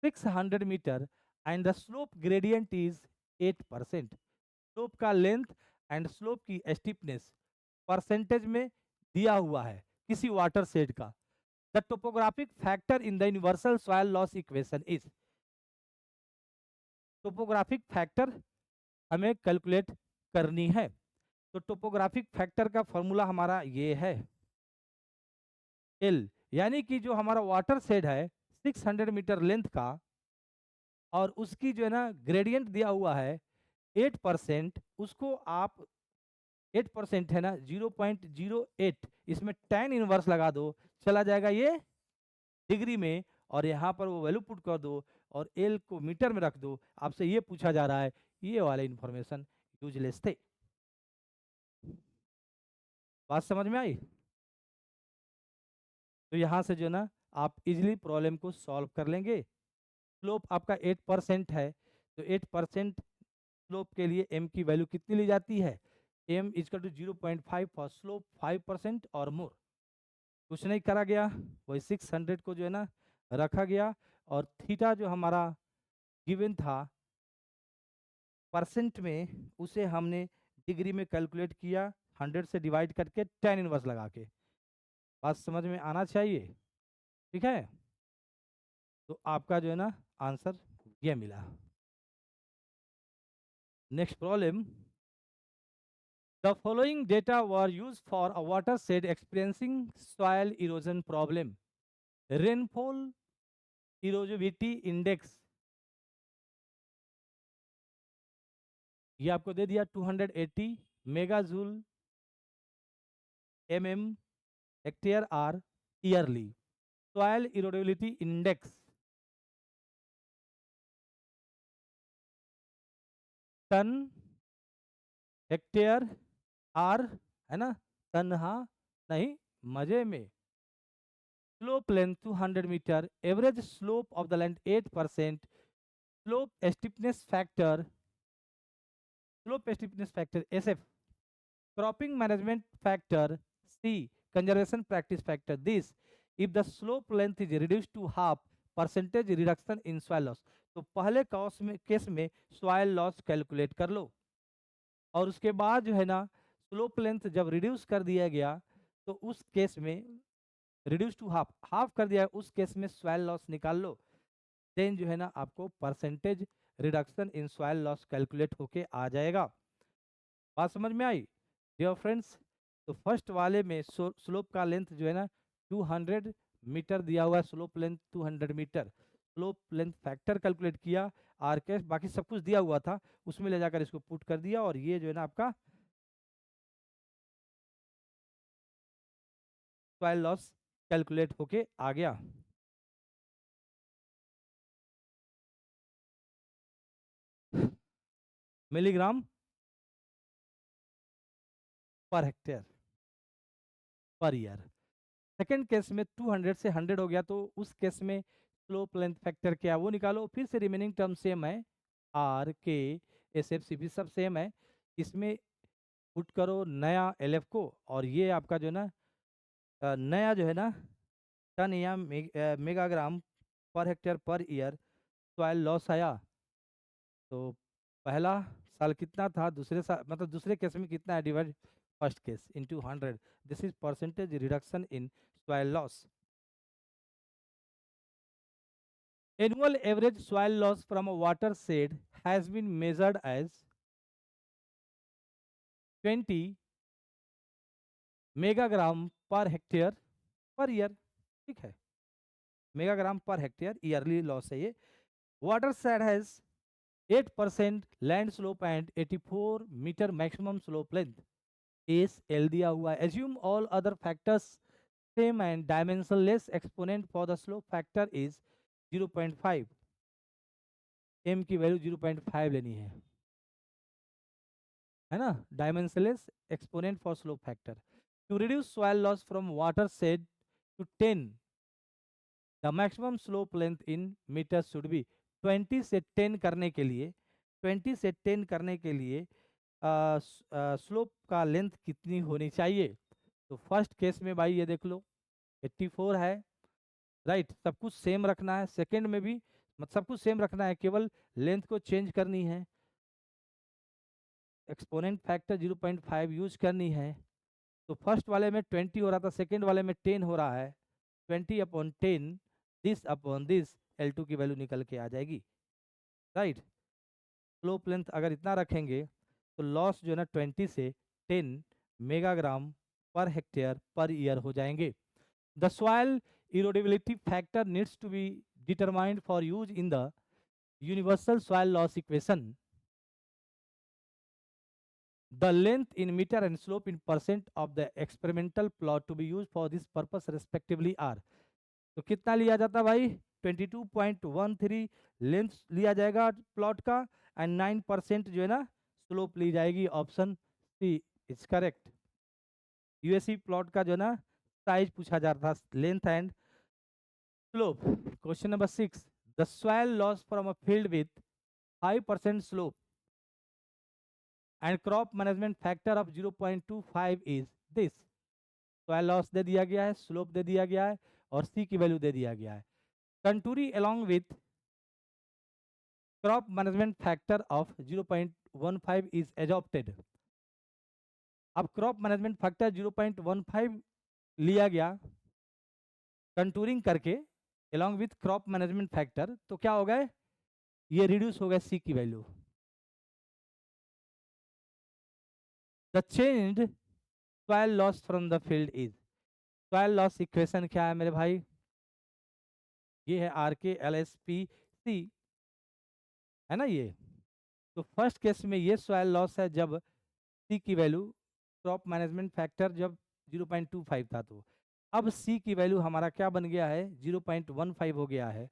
600 metre and the slope gradient is 8%, slope का लेंथ एंड स्लोप की स्टीपनेस परसेंटेज में दिया हुआ है किसी वाटर सेट का, the topographic factor in the universal soil loss equation is, topographic factor हमें calculate करनी है। तो टोपोग्राफिक फैक्टर का फॉर्मूला हमारा ये है, एल, यानी कि जो हमारा वाटर सेट है 600 मीटर लेंथ का, और उसकी जो है ना ग्रेडियंट दिया हुआ है 8%, उसको आप 8% है ना, 0.08, इसमें tan इनवर्स लगा दो, चला जाएगा ये डिग्री में, और यहाँ पर वो वैल्यू पुट कर दो, और एल को मीटर में रख दो। आपसे ये पूछा जा रहा है, ये वाले इंफॉर्मेशन यूजलेस थे। बात समझ में आई? तो यहाँ से जो ना आप इजिली प्रॉब्लम को सॉल्व कर लेंगे। स्लोप आपका 8% है, तो 8% स्लोप के लिए m की वैल्यू कितनी ली जाती है, m equal to 0.5 for slope 5% और मोर। कुछ नहीं करा गया, वही 600 को जो है ना रखा गया, और थीटा जो हमारा गिवन था परसेंट में, उसे हमने डिग्री में कैलकुलेट किया 100 से डिवाइड करके tan इनवर्स लगा के। बात समझ में आना चाहिए, ठीक है। तो आपका जो है ना आंसर ये मिला। Next problem, the following data were use for a water set experiencing soil erosion problem, rainfall erosivity index, ये आपको दे दिया 280 mega joule mm hectare R yearly, soil erodibility index ton hectare R, है ना, तनहा नहीं, मजे में। Slope length 200 metre, average slope of the land 8%, slope steepness factor, slope steepness factor SF, cropping management factor C, conservation practice factor this, if the slope length is reduce to half, percentage reduction in soil loss. तो पहले case में soil loss calculate कर लो, और उसके बाद जो है ना स्लोप लेंथ जब रिड्यूस कर दिया गया, तो उस केस में रिड्यूस टू हाफ, हाफ कर दिया, उस केस में सॉइल लॉस निकाल लो, देन जो है ना आपको percentage reduction in soil loss calculate होके आ जाएगा। बात समझ में आई डियर फ्रेंड्स? तो फर्स्ट वाले में स्लोप का लेंथ जो है ना 200 मीटर दिया हुआ है, slope length 200 metre, slope length factor calculate किया, आर कैश बाकी सब कुछ दिया हुआ था, उसमें ले जाकर इसको पुट कर दिया, और ये जो है ना आपका सॉइल लॉस कैलकुलेट होके आ गया। मिलीग्राम पर hectare per year. Second case में 200 से 100 हो गया, तो उस केस में स्लोप लेंथ फैक्टर क्या है वो निकालो, फिर से रिमेनिंग टर्म सेम है, आर के एस एफ सी भी सब सेम है, इसमें पुट करो नया एल एफ को, और ये आपका जो है ना नया जो है ना टन या megagram per hectare per year soil loss आया। तो पहला साल कितना था, दूसरे साल मतलब दूसरे केस में कितना है, divide first case into 100, this is percentage reduction in soil loss. Annual average soil loss from a watershed has been measured as 20 megagram per hectare per year. ठीक है, megagram per hectare yearly loss है ये। Watershed has 8% land slope and 84 metre maximum slope length, S L दिया हुआ है। Assume all other factors same and dimensionless, exponent for the slope factor is 0.5, M की वैल्यू 0.5 लेनी है ना, dimensionless exponent for slope factor. To reduce soil loss from watershed to 10, the maximum slope length in metre should be. 20 से 10 करने के लिए, 20 से 10 करने के लिए स्लोप का लेंथ कितनी होनी चाहिए। तो फर्स्ट केस में भाई ये देख लो 84 है, राइट, सब कुछ सेम रखना है। सेकंड में भी सब कुछ सेम रखना है, केवल लेंथ को चेंज करनी है, एक्सपोनेंट फैक्टर 0.5 यूज करनी है। तो फर्स्ट वाले में 20 हो रहा था, सेकंड वाले में 10 हो रहा है, 20/10 दिस अपॉन दिस, L2 की वैल्यू निकल के आ जाएगी, राइट। स्लोप लेंथ अगर इतना रखेंगे तो लॉस जो है ना 20 से 10 megagram per hectare per year हो जाएंगे। The soil erodibility factor needs to be determined for use in the universal soil loss equation. The length in meter and slope in percent of the experimental plot to be used for this purpose respectively are। तो कितना लिया जाता भाई, 22.13 length लिया जाएगा plot का, and 9% जो है ना स्लोप ली जाएगी। Option C is correct. USC plot का जो है ना साइज पूछा जा रहा था, length and slope. Question number 6, the soil loss from a field with 5% slope and crop management factor of 0.25 is this. Soil loss दे दिया गया है, स्लोप दे दिया गया है, और सी की वैल्यू दे दिया गया है। कंटूरी along with crop management factor of 0.15 is adopted। अब क्रॉप मैनेजमेंट फैक्टर 0.15 लिया गया कंटूरिंग करके along with crop management factor, तो क्या हो गए, ये रिड्यूस हो गया सी की value. The change soil loss from the field is, soil loss equation क्या है मेरे भाई, ये है R K L S P C, है ना ये। तो फर्स्ट केस में ये सॉइल लॉस है जब सी की वैल्यू, क्रॉप मैनेजमेंट फैक्टर जब 0.25 था, तो अब सी की वैल्यू हमारा क्या बन गया है, 0.15 हो गया है।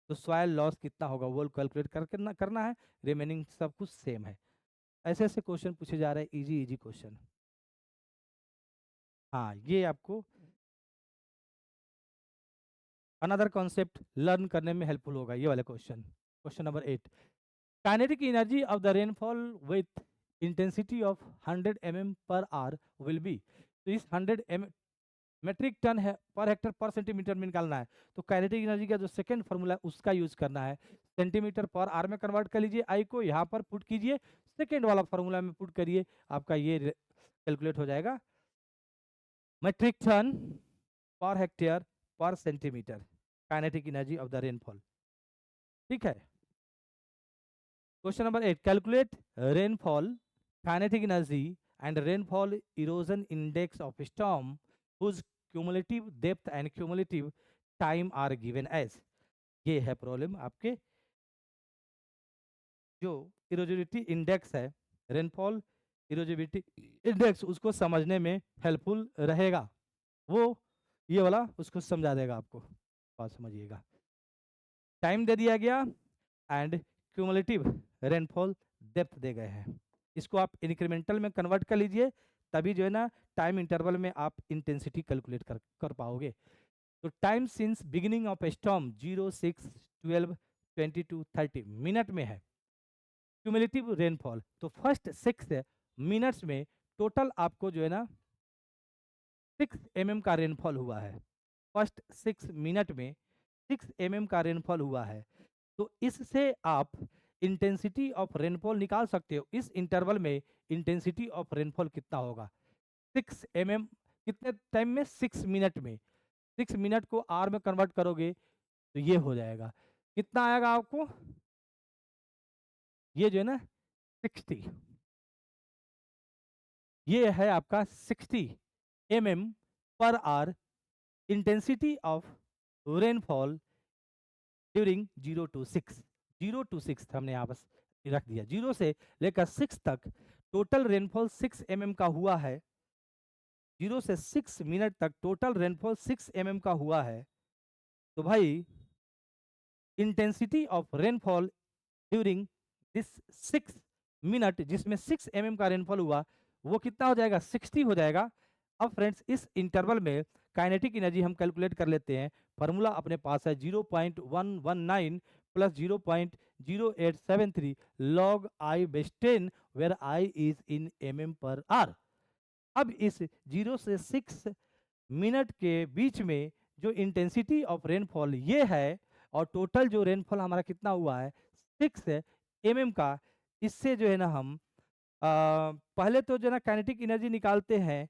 तो सॉइल लॉस कितना होगा वो कैलकुलेट करके करना है, रिमेनिंग सब कुछ सेम है। ऐसे ऐसे क्वेश्चन पूछे जा रहे हैं, इजी इजी क्वेश्चन। हाँ, ये आपको अनदर कॉन्सेप्ट लर्न करने में हेल्पफुल होगा ये वाले question. Question number 8, kinetic energy of the rainfall with intensity of 100 mm per hour will be. तो इस 100 मेट्रिक टन है पर हेक्टर पर सेंटीमीटर में निकालना है, तो काइनेटिक एनर्जी का जो सेकंड फॉर्मूला है उसका यूज करना है, सेंटीमीटर पर आर में कन्वर्ट कर लीजिए, आई को यहाँ पर पुट कीजिए, सेकंड वाला फॉर्मूला में पुट करिए, आपका ये कैलकुलेट हो जाएगा, मेट्रिक टन पर हेक्टेयर पर centimetre, kinetic energy of the rainfall. ठीक है, question number 8, calculate rainfall kinetic energy and rainfall erosion index of storm whose cumulative depth and cumulative time are given as। ये है problem आपके जो इरोजिविटी index है, rainfall erosivity index, उसको समझने में हेल्पफुल रहेगा। वो ये वाला उसको समझा देगा आपको। बात समझिएगा। टाइम दे दिया गया एंड क्यूमुलेटिव रेनफॉल डेप्थ दे गए हैं। इसको आप इंक्रीमेंटल में कन्वर्ट कर लीजिए, तभी जो है ना टाइम इंटरवल में आप इंटेंसिटी कैलकुलेट कर पाओगे। तो time since beginning of storm 0, 6, 12, 22, 30 minute में है क्यूमुलेटिव रेनफॉल। तो फर्स्ट 6 मिनट्स में टोटल आपको जो है ना 6 mm का रेनफॉल हुआ है। फर्स्ट 6 मिनट में 6 mm का रेनफॉल हुआ है। तो इससे आप इंटेंसिटी ऑफ रेनफॉल निकाल सकते हो। इस इंटरवल में इंटेंसिटी ऑफ रेनफॉल कितना होगा 6 mm कितने टाइम में 6 मिनट में। 6 मिनट को आर में कन्वर्ट करोगे तो ये हो जाएगा, कितना आएगा आपको, ये जो है ना 60, ये है आपका 60 mm per hour intensity of rainfall during 0 to 6। 0 to 6 हमने यहाँ बस रख दिया, 0 से लेकर 6 तक टोटल रेनफॉल 6 mm का हुआ है। 0 से 6 मिनट तक टोटल रेनफॉल 6 mm का हुआ है। तो भाई intensity of rainfall during this 6 minute जिसमें 6 mm का रेनफॉल हुआ वो कितना हो जाएगा 60 हो जाएगा। अब फ्रेंड्स इस इंटरवल में काइनेटिक एनर्जी हम कैलकुलेट कर लेते हैं। फार्मूला अपने पास है 0.119 plus 0.0873 log I base 10 where I is in mm per hour. अब इस 0 से 6 मिनट के बीच में जो इंटेंसिटी ऑफ रेनफॉल ये है और टोटल जो रेनफॉल हमारा कितना हुआ है 6 mm का, इससे जो है ना हम पहले तो जो है ना काइनेटिक एनर्जी निकालते हैं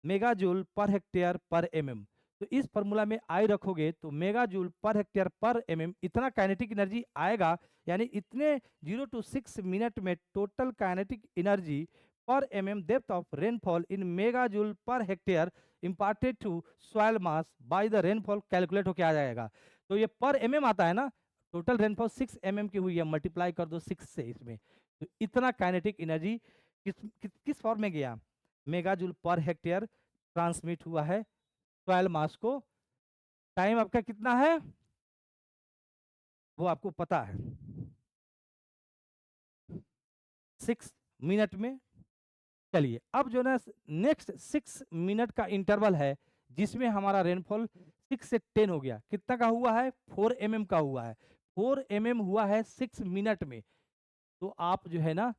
mega joule per hectare per mm। तो इस फॉर्मूला में आई रखोगे तो mega joule per hectare per mm इतना काइनेटिक एनर्जी आएगा। यानी इतने 0 to 6 मिनट में total kinetic energy per mm depth of rainfall in mega joule per hectare imparted to soil mass by the rainfall calculate होके आ जाएगा। तो ये पर mm आता है ना, टोटल रेनफॉल 6 mm की हुई है, मल्टीप्लाई कर दो 6 से इसमें, तो इतना काइनेटिक एनर्जी किस फॉर्म में गया, mega joule per hectare transmit हुआ है सॉइल मास को। टाइम आपका कितना है वो आपको पता है 6 मिनट में। चलिए अब जो ना नेक्स्ट 6 मिनट का इंटरवल है जिसमें हमारा रेनफॉल 6 से 10 हो गया, कितना का हुआ है 4 mm का हुआ है। 4 mm हुआ है 6 मिनट में। तो आप जो है ना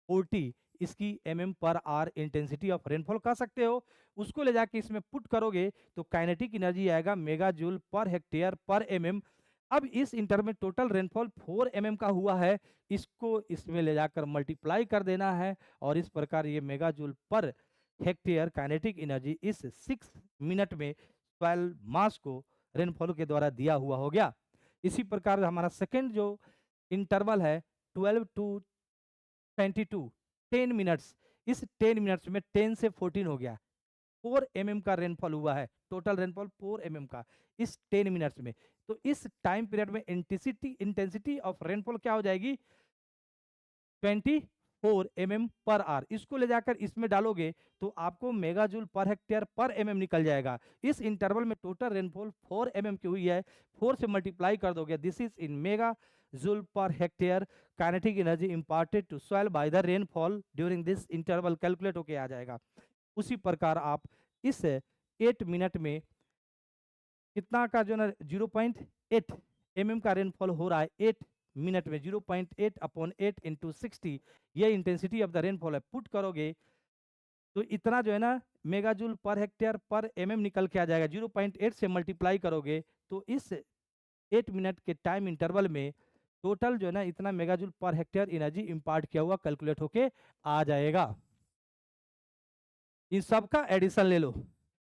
40 इसकी mm per hour intensity of rainfall कह सकते हो। उसको ले जाके इसमें पुट करोगे तो काइनेटिक एनर्जी आएगा mega joule per hectare per mm। अब इस इंटर में टोटल रेनफॉल 4 mm का हुआ है, इसको इसमें ले जाकर मल्टीप्लाई कर देना है और इस प्रकार ये mega joule per hectare kinetic energy इस 6 मिनट में सॉइल मास को रेनफॉल के द्वारा दिया हुआ हो गया। इसी प्रकार हमारा सेकेंड जो इंटरवल है 12 to 22 10 मिनट्स, इस 10 मिनट्स में 10 से 14 हो गया, 4 mm का रेनफॉल हुआ है, टोटल रेनफॉल 4 mm का इस 10 मिनट्स में। तो इस टाइम पीरियड में इंटेंसिटी ऑफ रेनफॉल क्या हो जाएगी 24 mm पर आर। इसको ले जाकर इसमें डालोगे तो आपको mega joule per hectare per mm निकल जाएगा। इस इंटरवल में टोटल रेनफॉल 4 mm की हुई है, 4 से मल्टीप्लाई कर दोगे, this is in mega joule per hectare kinetic energy imparted to soil by the rainfall during this interval calculate होके आ जाएगा। उसी प्रकार आप इस 8 मिनट में कितना का जो ना 0.8 mm का रेनफॉल हो रहा है 8 मिनट में, 0.8 अपॉन 8 इंटू 60 ये इंटेंसिटी ऑफ द रेनफॉल है। पुट करोगे तो इतना जो है ना mega joule per hectare per mm निकल के आ जाएगा। 0.8 से मल्टीप्लाई करोगे तो इस 8 मिनट के टाइम इंटरवल में टोटल जो है ना इतना mega joule per hectare energy इंपार्ट किया हुआ कैलकुलेट होके आ जाएगा। इन सबका एडिशन ले लो,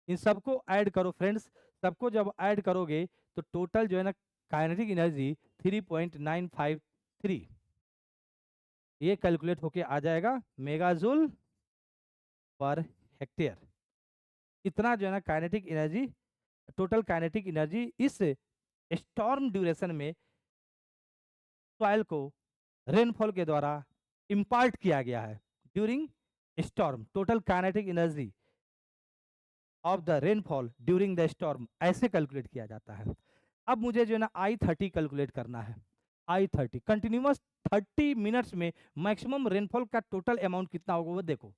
इन सबको ऐड करो फ्रेंड्स। सबको जब ऐड करोगे तो टोटल जो है ना काइनेटिक एनर्जी 3.953 ये कैलकुलेट होके आ जाएगा मेगा जूल पर हेक्टेयर। इतना जो है ना kinetic energy, total kinetic energy इस स्टॉर्म ड्यूरेशन में सॉइल को रेनफॉल के द्वारा इम्पार्ट किया गया है। During storm total kinetic energy of the rainfall during the storm, ऐसे कैलकुलेट किया जाता है। अब मुझे जो है ना I30 कैलकुलेट करना है। I30 कंटिन्यूअस 30 मिनट्स में मैक्सिमम रेनफॉल का टोटल अमाउंट कितना होगा वो देखो।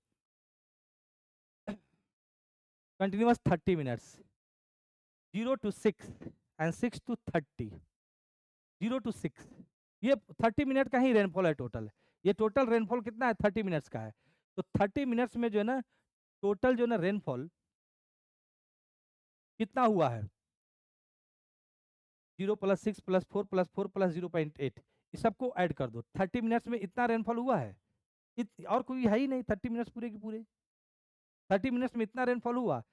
Continuous 30 minutes 0 to 6 and 6 to 30, 0 to 6, ये 30 मिनट का ही रेनफॉल है टोटल। ये टोटल रेनफॉल कितना है 30 मिनट्स का है। तो 30 मिनट्स में जो है ना टोटल जो है ना रेनफॉल कितना हुआ है, 0 + 6 + 4 + 4 + 0.8, इस सबको ऐड कर दो। 30 मिनट्स में इतना रेनफॉल हुआ है, और कोई है ही नहीं 30 मिनट्स पूरे के पूरे। 30 मिनट्स में इतना रेनफॉल हुआ,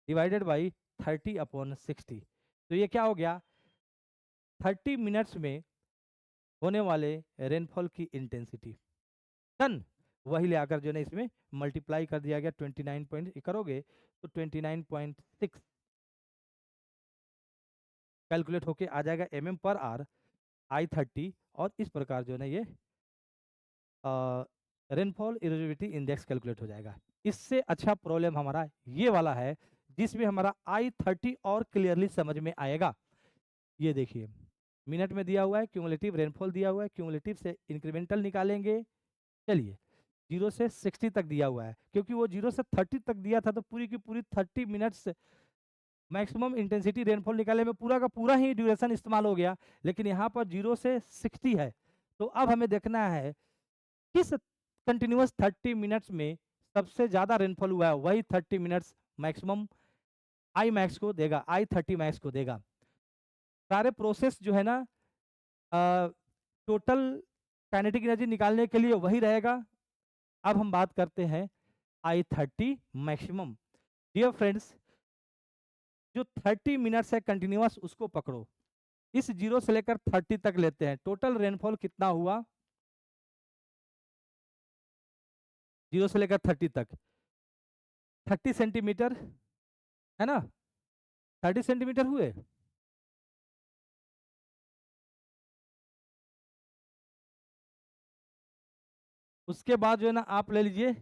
डिवाइडेड बाई 30/60। तो ये क्या हो गया, 30 मिनट्स में होने वाले रेनफॉल की इंटेंसिटी। डन। वही ले आकर जो है ना इसमें मल्टीप्लाई कर दिया गया, 29 पॉइंट करोगे तो 29.6 कैलकुलेट होके आ जाएगा mm/hour I30। और इस प्रकार जो है ना ये रेनफॉल इरोजिविटी इंडेक्स कैलकुलेट हो जाएगा। इससे अच्छा प्रॉब्लम हमारा ये वाला है जिसमें हमारा I30 और क्लियरली समझ में आएगा। ये देखिए मिनट में दिया हुआ है, क्यूमुलेटिव रेनफॉल दिया हुआ है, क्यूमुलेटिव से इंक्रीमेंटल निकालेंगे। चलिए 0 से 60 तक दिया हुआ है, क्योंकि वो 0 से 30 तक दिया था तो पूरी की पूरी 30 मिनट्स मैक्सिमम इंटेंसिटी रेनफॉल निकालने में पूरा का पूरा ही ड्यूरेशन इस्तेमाल हो गया। लेकिन यहाँ पर 0 से 60 है, तो अब हमें देखना है किस कंटिन्यूअस 30 मिनट्स में सबसे ज्यादा रेनफॉल हुआ है, वही 30 मिनट्स मैक्सिमम आई मैक्स को देगा, I30 मैक्स को देगा। सारे प्रोसेस जो है ना टोटल काइनेटिक एनर्जी निकालने के लिए वही रहेगा। अब हम बात करते हैं I30 मैक्सिमम। डियर फ्रेंड्स, जो 30 मिनट्स है कंटिन्यूअस उसको पकड़ो, इस 0 से लेकर 30 तक लेते हैं। टोटल रेनफॉल कितना हुआ 0 से लेकर 30 तक, 30 सेंटीमीटर है ना, 30 सेंटीमीटर हुए। उसके बाद जो है ना आप ले लीजिए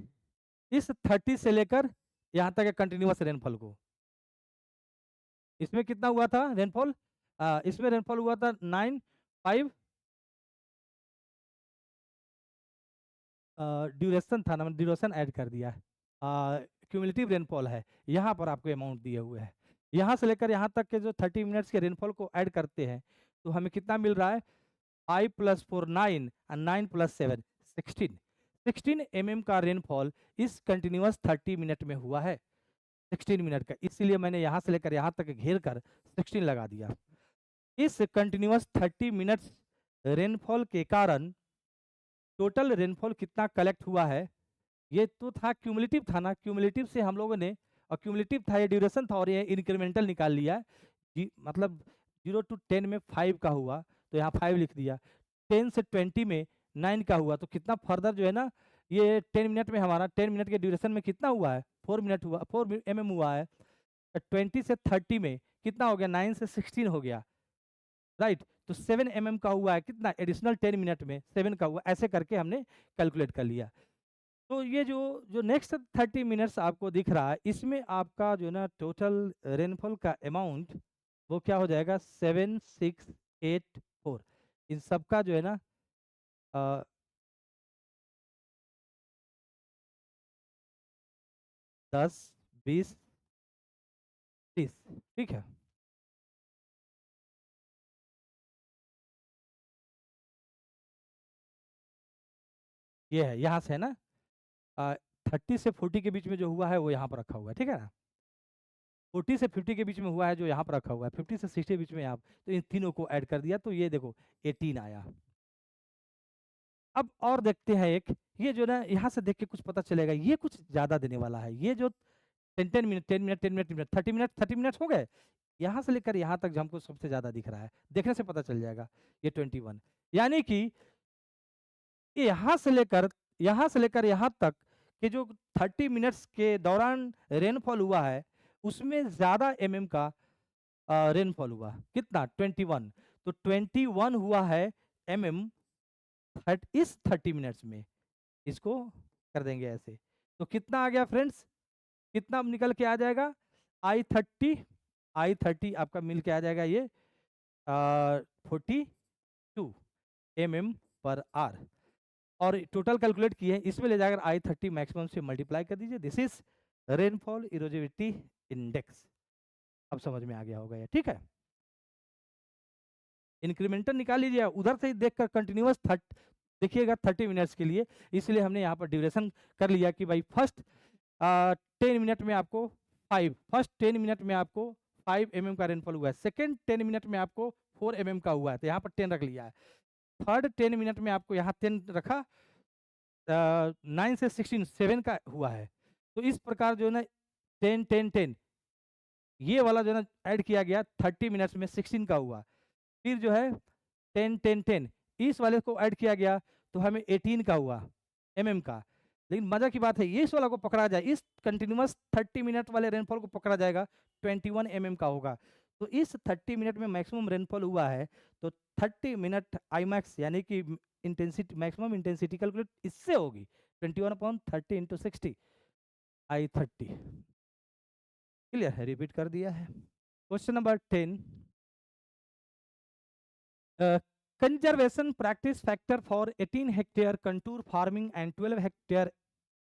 इस 30 से लेकर यहाँ तक कंटिन्यूअस रेनफॉल को। इसमें कितना हुआ था रेनफॉल, इसमें रेनफॉल हुआ था 9.5, ड्यूरेशन था ना, ड्यूरेशन ऐड कर दिया है। क्यूमुलेटिव रेनफॉल है, यहाँ पर आपको अमाउंट दिए हुए हैं। यहाँ से लेकर यहाँ तक के जो 30 मिनट्स के रेनफॉल को ऐड करते हैं तो हमें कितना मिल रहा है, 5 + 4 9 and 9 + 7 16 mm का रेनफॉल इस कंटिन्यूअस 30 मिनट में हुआ है, 16 मिनट का। इसीलिए मैंने यहाँ से लेकर यहाँ तक घेर कर 16 लगा दिया। इस कंटिन्यूअस 30 मिनट्स रेनफॉल के कारण टोटल रेनफॉल कितना कलेक्ट हुआ है, ये तो था क्यूमुलेटिव था ना, क्यूमुलेटिव से हम लोगों ने, और क्यूमुलेटिव था ये ड्यूरेशन था और ये इंक्रीमेंटल निकाल लिया। मतलब 0 to 10 में 5 का हुआ तो यहाँ 5 लिख दिया, 10 से 20 में 9 का हुआ, तो कितना फर्दर जो है ना ये 10 मिनट में हमारा 10 मिनट के ड्यूरेशन में कितना हुआ है 4 मिनट हुआ, 4 mm हुआ है। 20 से 30 में कितना हो गया, 9 से 16 हो गया, राइट। तो 7 mm का हुआ है कितना एडिशनल 10 मिनट में 7 का हुआ, ऐसे करके हमने कैलकुलेट कर लिया। तो ये जो जो नेक्स्ट 30 मिनट्स आपको दिख रहा है इसमें आपका जो है ना टोटल रेनफॉल का अमाउंट वो क्या हो जाएगा 7684। इन सब का जो है ना 10 20 30, ठीक है। ये है यहाँ से है ना 30 से 40 के बीच में जो हुआ है वो यहाँ पर रखा हुआ है, ठीक है ना। 40 से 50 के बीच में हुआ है जो यहाँ पर रखा हुआ है, 50 से 60 के बीच में आप, तो इन तीनों को ऐड कर दिया तो ये देखो 18 आया। अब और देखते हैं एक, ये जो ना यहाँ से देख के कुछ पता चलेगा, ये कुछ ज्यादा देने वाला है। ये जो 10 मिनट 10 मिनट 10 मिनट 30 मिनट हो गए, यहाँ से लेकर यहाँ तक हमको सबसे ज्यादा दिख रहा है, देखने से पता चल जाएगा ये 21। यानी कि यहाँ से लेकर यहाँ तक कि जो 30 मिनट्स के दौरान रेनफॉल हुआ है उसमें ज़्यादा का रेनफॉल हुआ, कितना 21। तो 21 हुआ है एम इस 30 मिनट्स में। इसको कर देंगे ऐसे, तो कितना आ गया फ्रेंड्स, कितना निकल के आ जाएगा, I30 आपका मिल के आ जाएगा ये 42 mm/r। और टोटल कैलकुलेट किए हैं, इसमें ले जाकर I30 मैक्सिमम से मल्टीप्लाई कर दीजिए। This is rainfall erosivity index. अब समझ में आ गया होगा ये, ठीक है। इंक्रीमेंटल निकाल लीजिए, उधर से ही देखकर कंटिन्यूअस देखिएगा 30 मिनट्स के लिए, इसलिए हमने यहाँ पर ड्यूरेशन कर लिया कि भाई फर्स्ट 10 मिनट में आपको 5 mm का रेनफॉल हुआ है, सेकेंड 10 मिनट में आपको 4 mm का हुआ है, तो यहाँ पर 10 रख लिया है। थर्ड 10 मिनट में आपको यहाँ 10 रखा, 9 से 16 7 का हुआ है। तो इस प्रकार जो है ना 10 10 10 ये वाला जो है ना ऐड किया गया, 30 मिनट्स में 16 का हुआ। फिर जो है 10 10 10 इस वाले को ऐड किया गया तो हमें 18 का हुआ का। लेकिन मजा की बात है ये इस वाला को पकड़ा जाए, इस कंटिन्यूअस 30 मिनट वाले रेनफॉल को पकड़ा जाएगा 21 का होगा। तो इस 30 मिनट में मैक्सिमम रेनफॉल हुआ है, तो 30 मिनट आई मैक्स यानी कि इंटेंसिटी, मैक्सिमम इंटेंसिटी कैलकुलेट इससे होगी 21/30 × 60 I30। क्लियर है, रिपीट कर दिया है। Question number 10, conservation practice factor for 18 hectare contour farming and 12 hectare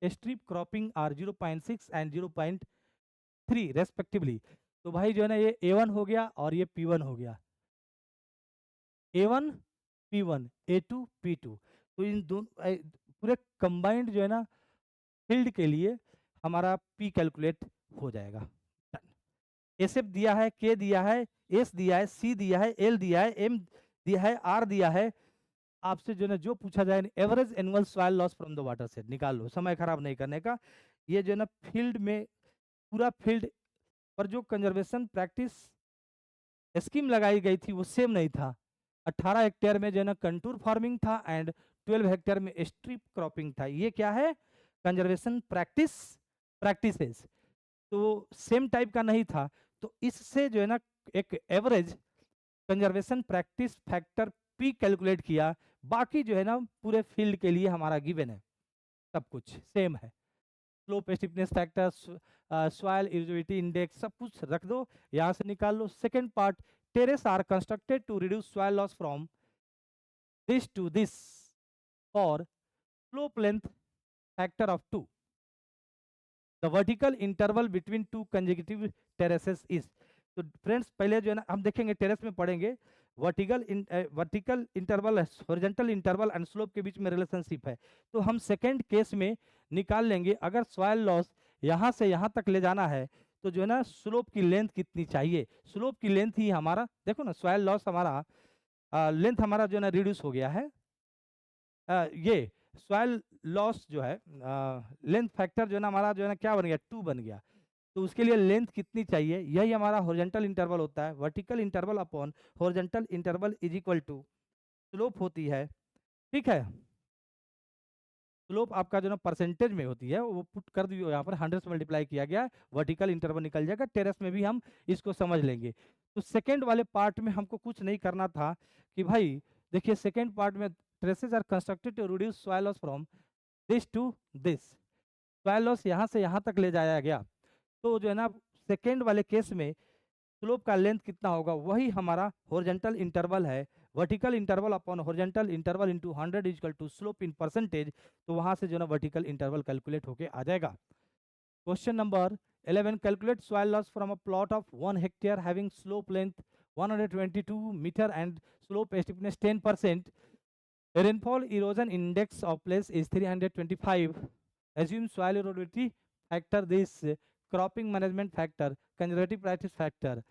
strip cropping are 0.6 and 0.3 respectively. तो भाई जो है ना ये A1 हो गया और ये P1 हो गया, A1 P1 A2 P2। तो इन दोनों पूरे कंबाइंड जो है ना फील्ड के लिए हमारा P कैलकुलेट हो जाएगा। SF दिया है, K दिया है, S दिया है, C दिया है, L दिया है, M दिया है, R दिया है। आपसे जो है जो पूछा जाए average annual soil loss from the water set निकाल लो, समय खराब नहीं करने का। ये जो है ना फील्ड में, पूरा फील्ड पर जो कंजर्वेशन प्रैक्टिस स्कीम लगाई गई थी वो सेम नहीं था। 18 हेक्टेयर में जो है ना कंटूर फार्मिंग था एंड 12 हेक्टेयर में स्ट्रिप क्रॉपिंग था। ये क्या है, कंजर्वेशन प्रैक्टिसेस, तो सेम टाइप का नहीं था। तो इससे जो है ना एक average conservation practice factor P calculate किया। बाकी जो है ना पूरे फील्ड के लिए हमारा गिवन है, सब कुछ सेम है। Slope stiffness factor, soil erosivity index सब कुछ रख दो, यहाँ से निकाल लो। Second part, terrace are constructed to reduce soil loss from this to this और slope length factor of 2, the vertical interval between two consecutive terraces is. तो फ्रेंड्स पहले जो है ना हम देखेंगे, टेरेस में पढ़ेंगे vertical interval, horizontal interval and slope के बीच में रिलेशनशिप है। तो हम सेकंड केस में निकाल लेंगे, अगर सॉइल लॉस यहाँ से यहाँ तक ले जाना है तो जो है ना स्लोप की लेंथ कितनी चाहिए। स्लोप की लेंथ ही हमारा, देखो ना सॉइल लॉस हमारा लेंथ हमारा जो है ना रिड्यूस हो गया है। ये सॉइल लॉस जो है लेंथ फैक्टर जो है ना हमारा जो है ना क्या बन गया, 2 बन गया। तो उसके लिए लेंथ कितनी चाहिए, यही हमारा हॉरिजॉन्टल इंटरवल होता है। Vertical interval upon horizontal interval is equal to slope होती है, ठीक है। स्लोप आपका जो ना परसेंटेज में होती है, वो पुट कर दियो यहाँ पर 100 से मल्टीप्लाई किया गया, वर्टिकल इंटरवल निकल जाएगा। टेरेस में भी हम इसको समझ लेंगे। तो सेकेंड वाले पार्ट में हमको कुछ नहीं करना था कि भाई देखिए सेकेंड पार्ट में terraces are constructed to reduce soil loss from this to this, soil loss यहाँ से यहाँ तक ले जाया गया। तो जो है ना सेकेंड वाले केस में स्लोप का लेंथ कितना होगा, वही हमारा हॉरिजॉन्टल इंटरवल है। Vertical interval upon horizontal interval into 100 equal to slope in percentage. तो वहां से जो ना वर्टिकल इंटरवल कैलकुलेट होके आ जाएगा। Question number 11, calculate soil loss from a plot of 1 hectare having slope length 122 metre and slope steepness 10%, rainfall erosion index of place is 325, assume soil erodivity factor, this cropping management factor, conservative practice factor,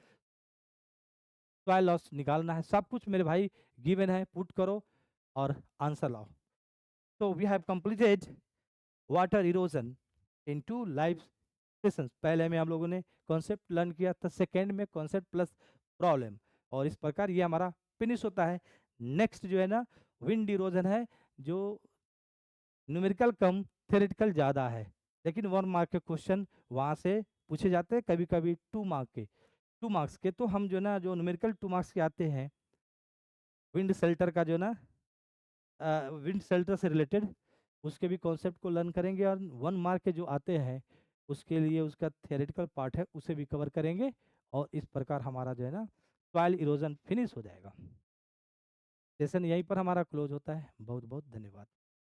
soil loss निकालना है। सब कुछ मेरे भाई given है, put करो और answer लाओ। तो we have completed water erosion in 2 live sessions. पहले में हम लोगों ने कॉन्सेप्ट लर्न किया था, सेकेंड में कॉन्सेप्ट प्लस प्रॉब्लम, और इस प्रकार ये हमारा फिनिश होता है। नेक्स्ट जो है ना विंड इरोजन है, जो न्यूमेरिकल कम थ्योरेटिकल ज़्यादा है, लेकिन 1 मार्क के क्वेश्चन वहाँ से पूछे जाते हैं, कभी कभी 2 मार्क के। 2 मार्क्स के तो हम जो ना जो न्यूमेरिकल 2 मार्क्स के आते हैं, विंड शेल्टर का जो ना विंड शेल्टर से रिलेटेड उसके भी कॉन्सेप्ट को लर्न करेंगे, और 1 मार्क के जो आते हैं उसके लिए उसका थियोरेटिकल पार्ट है उसे भी कवर करेंगे। और इस प्रकार हमारा जो है ना सॉइल इरोजन फिनिश हो जाएगा। सेशन यहीं पर हमारा क्लोज होता है। बहुत बहुत धन्यवाद।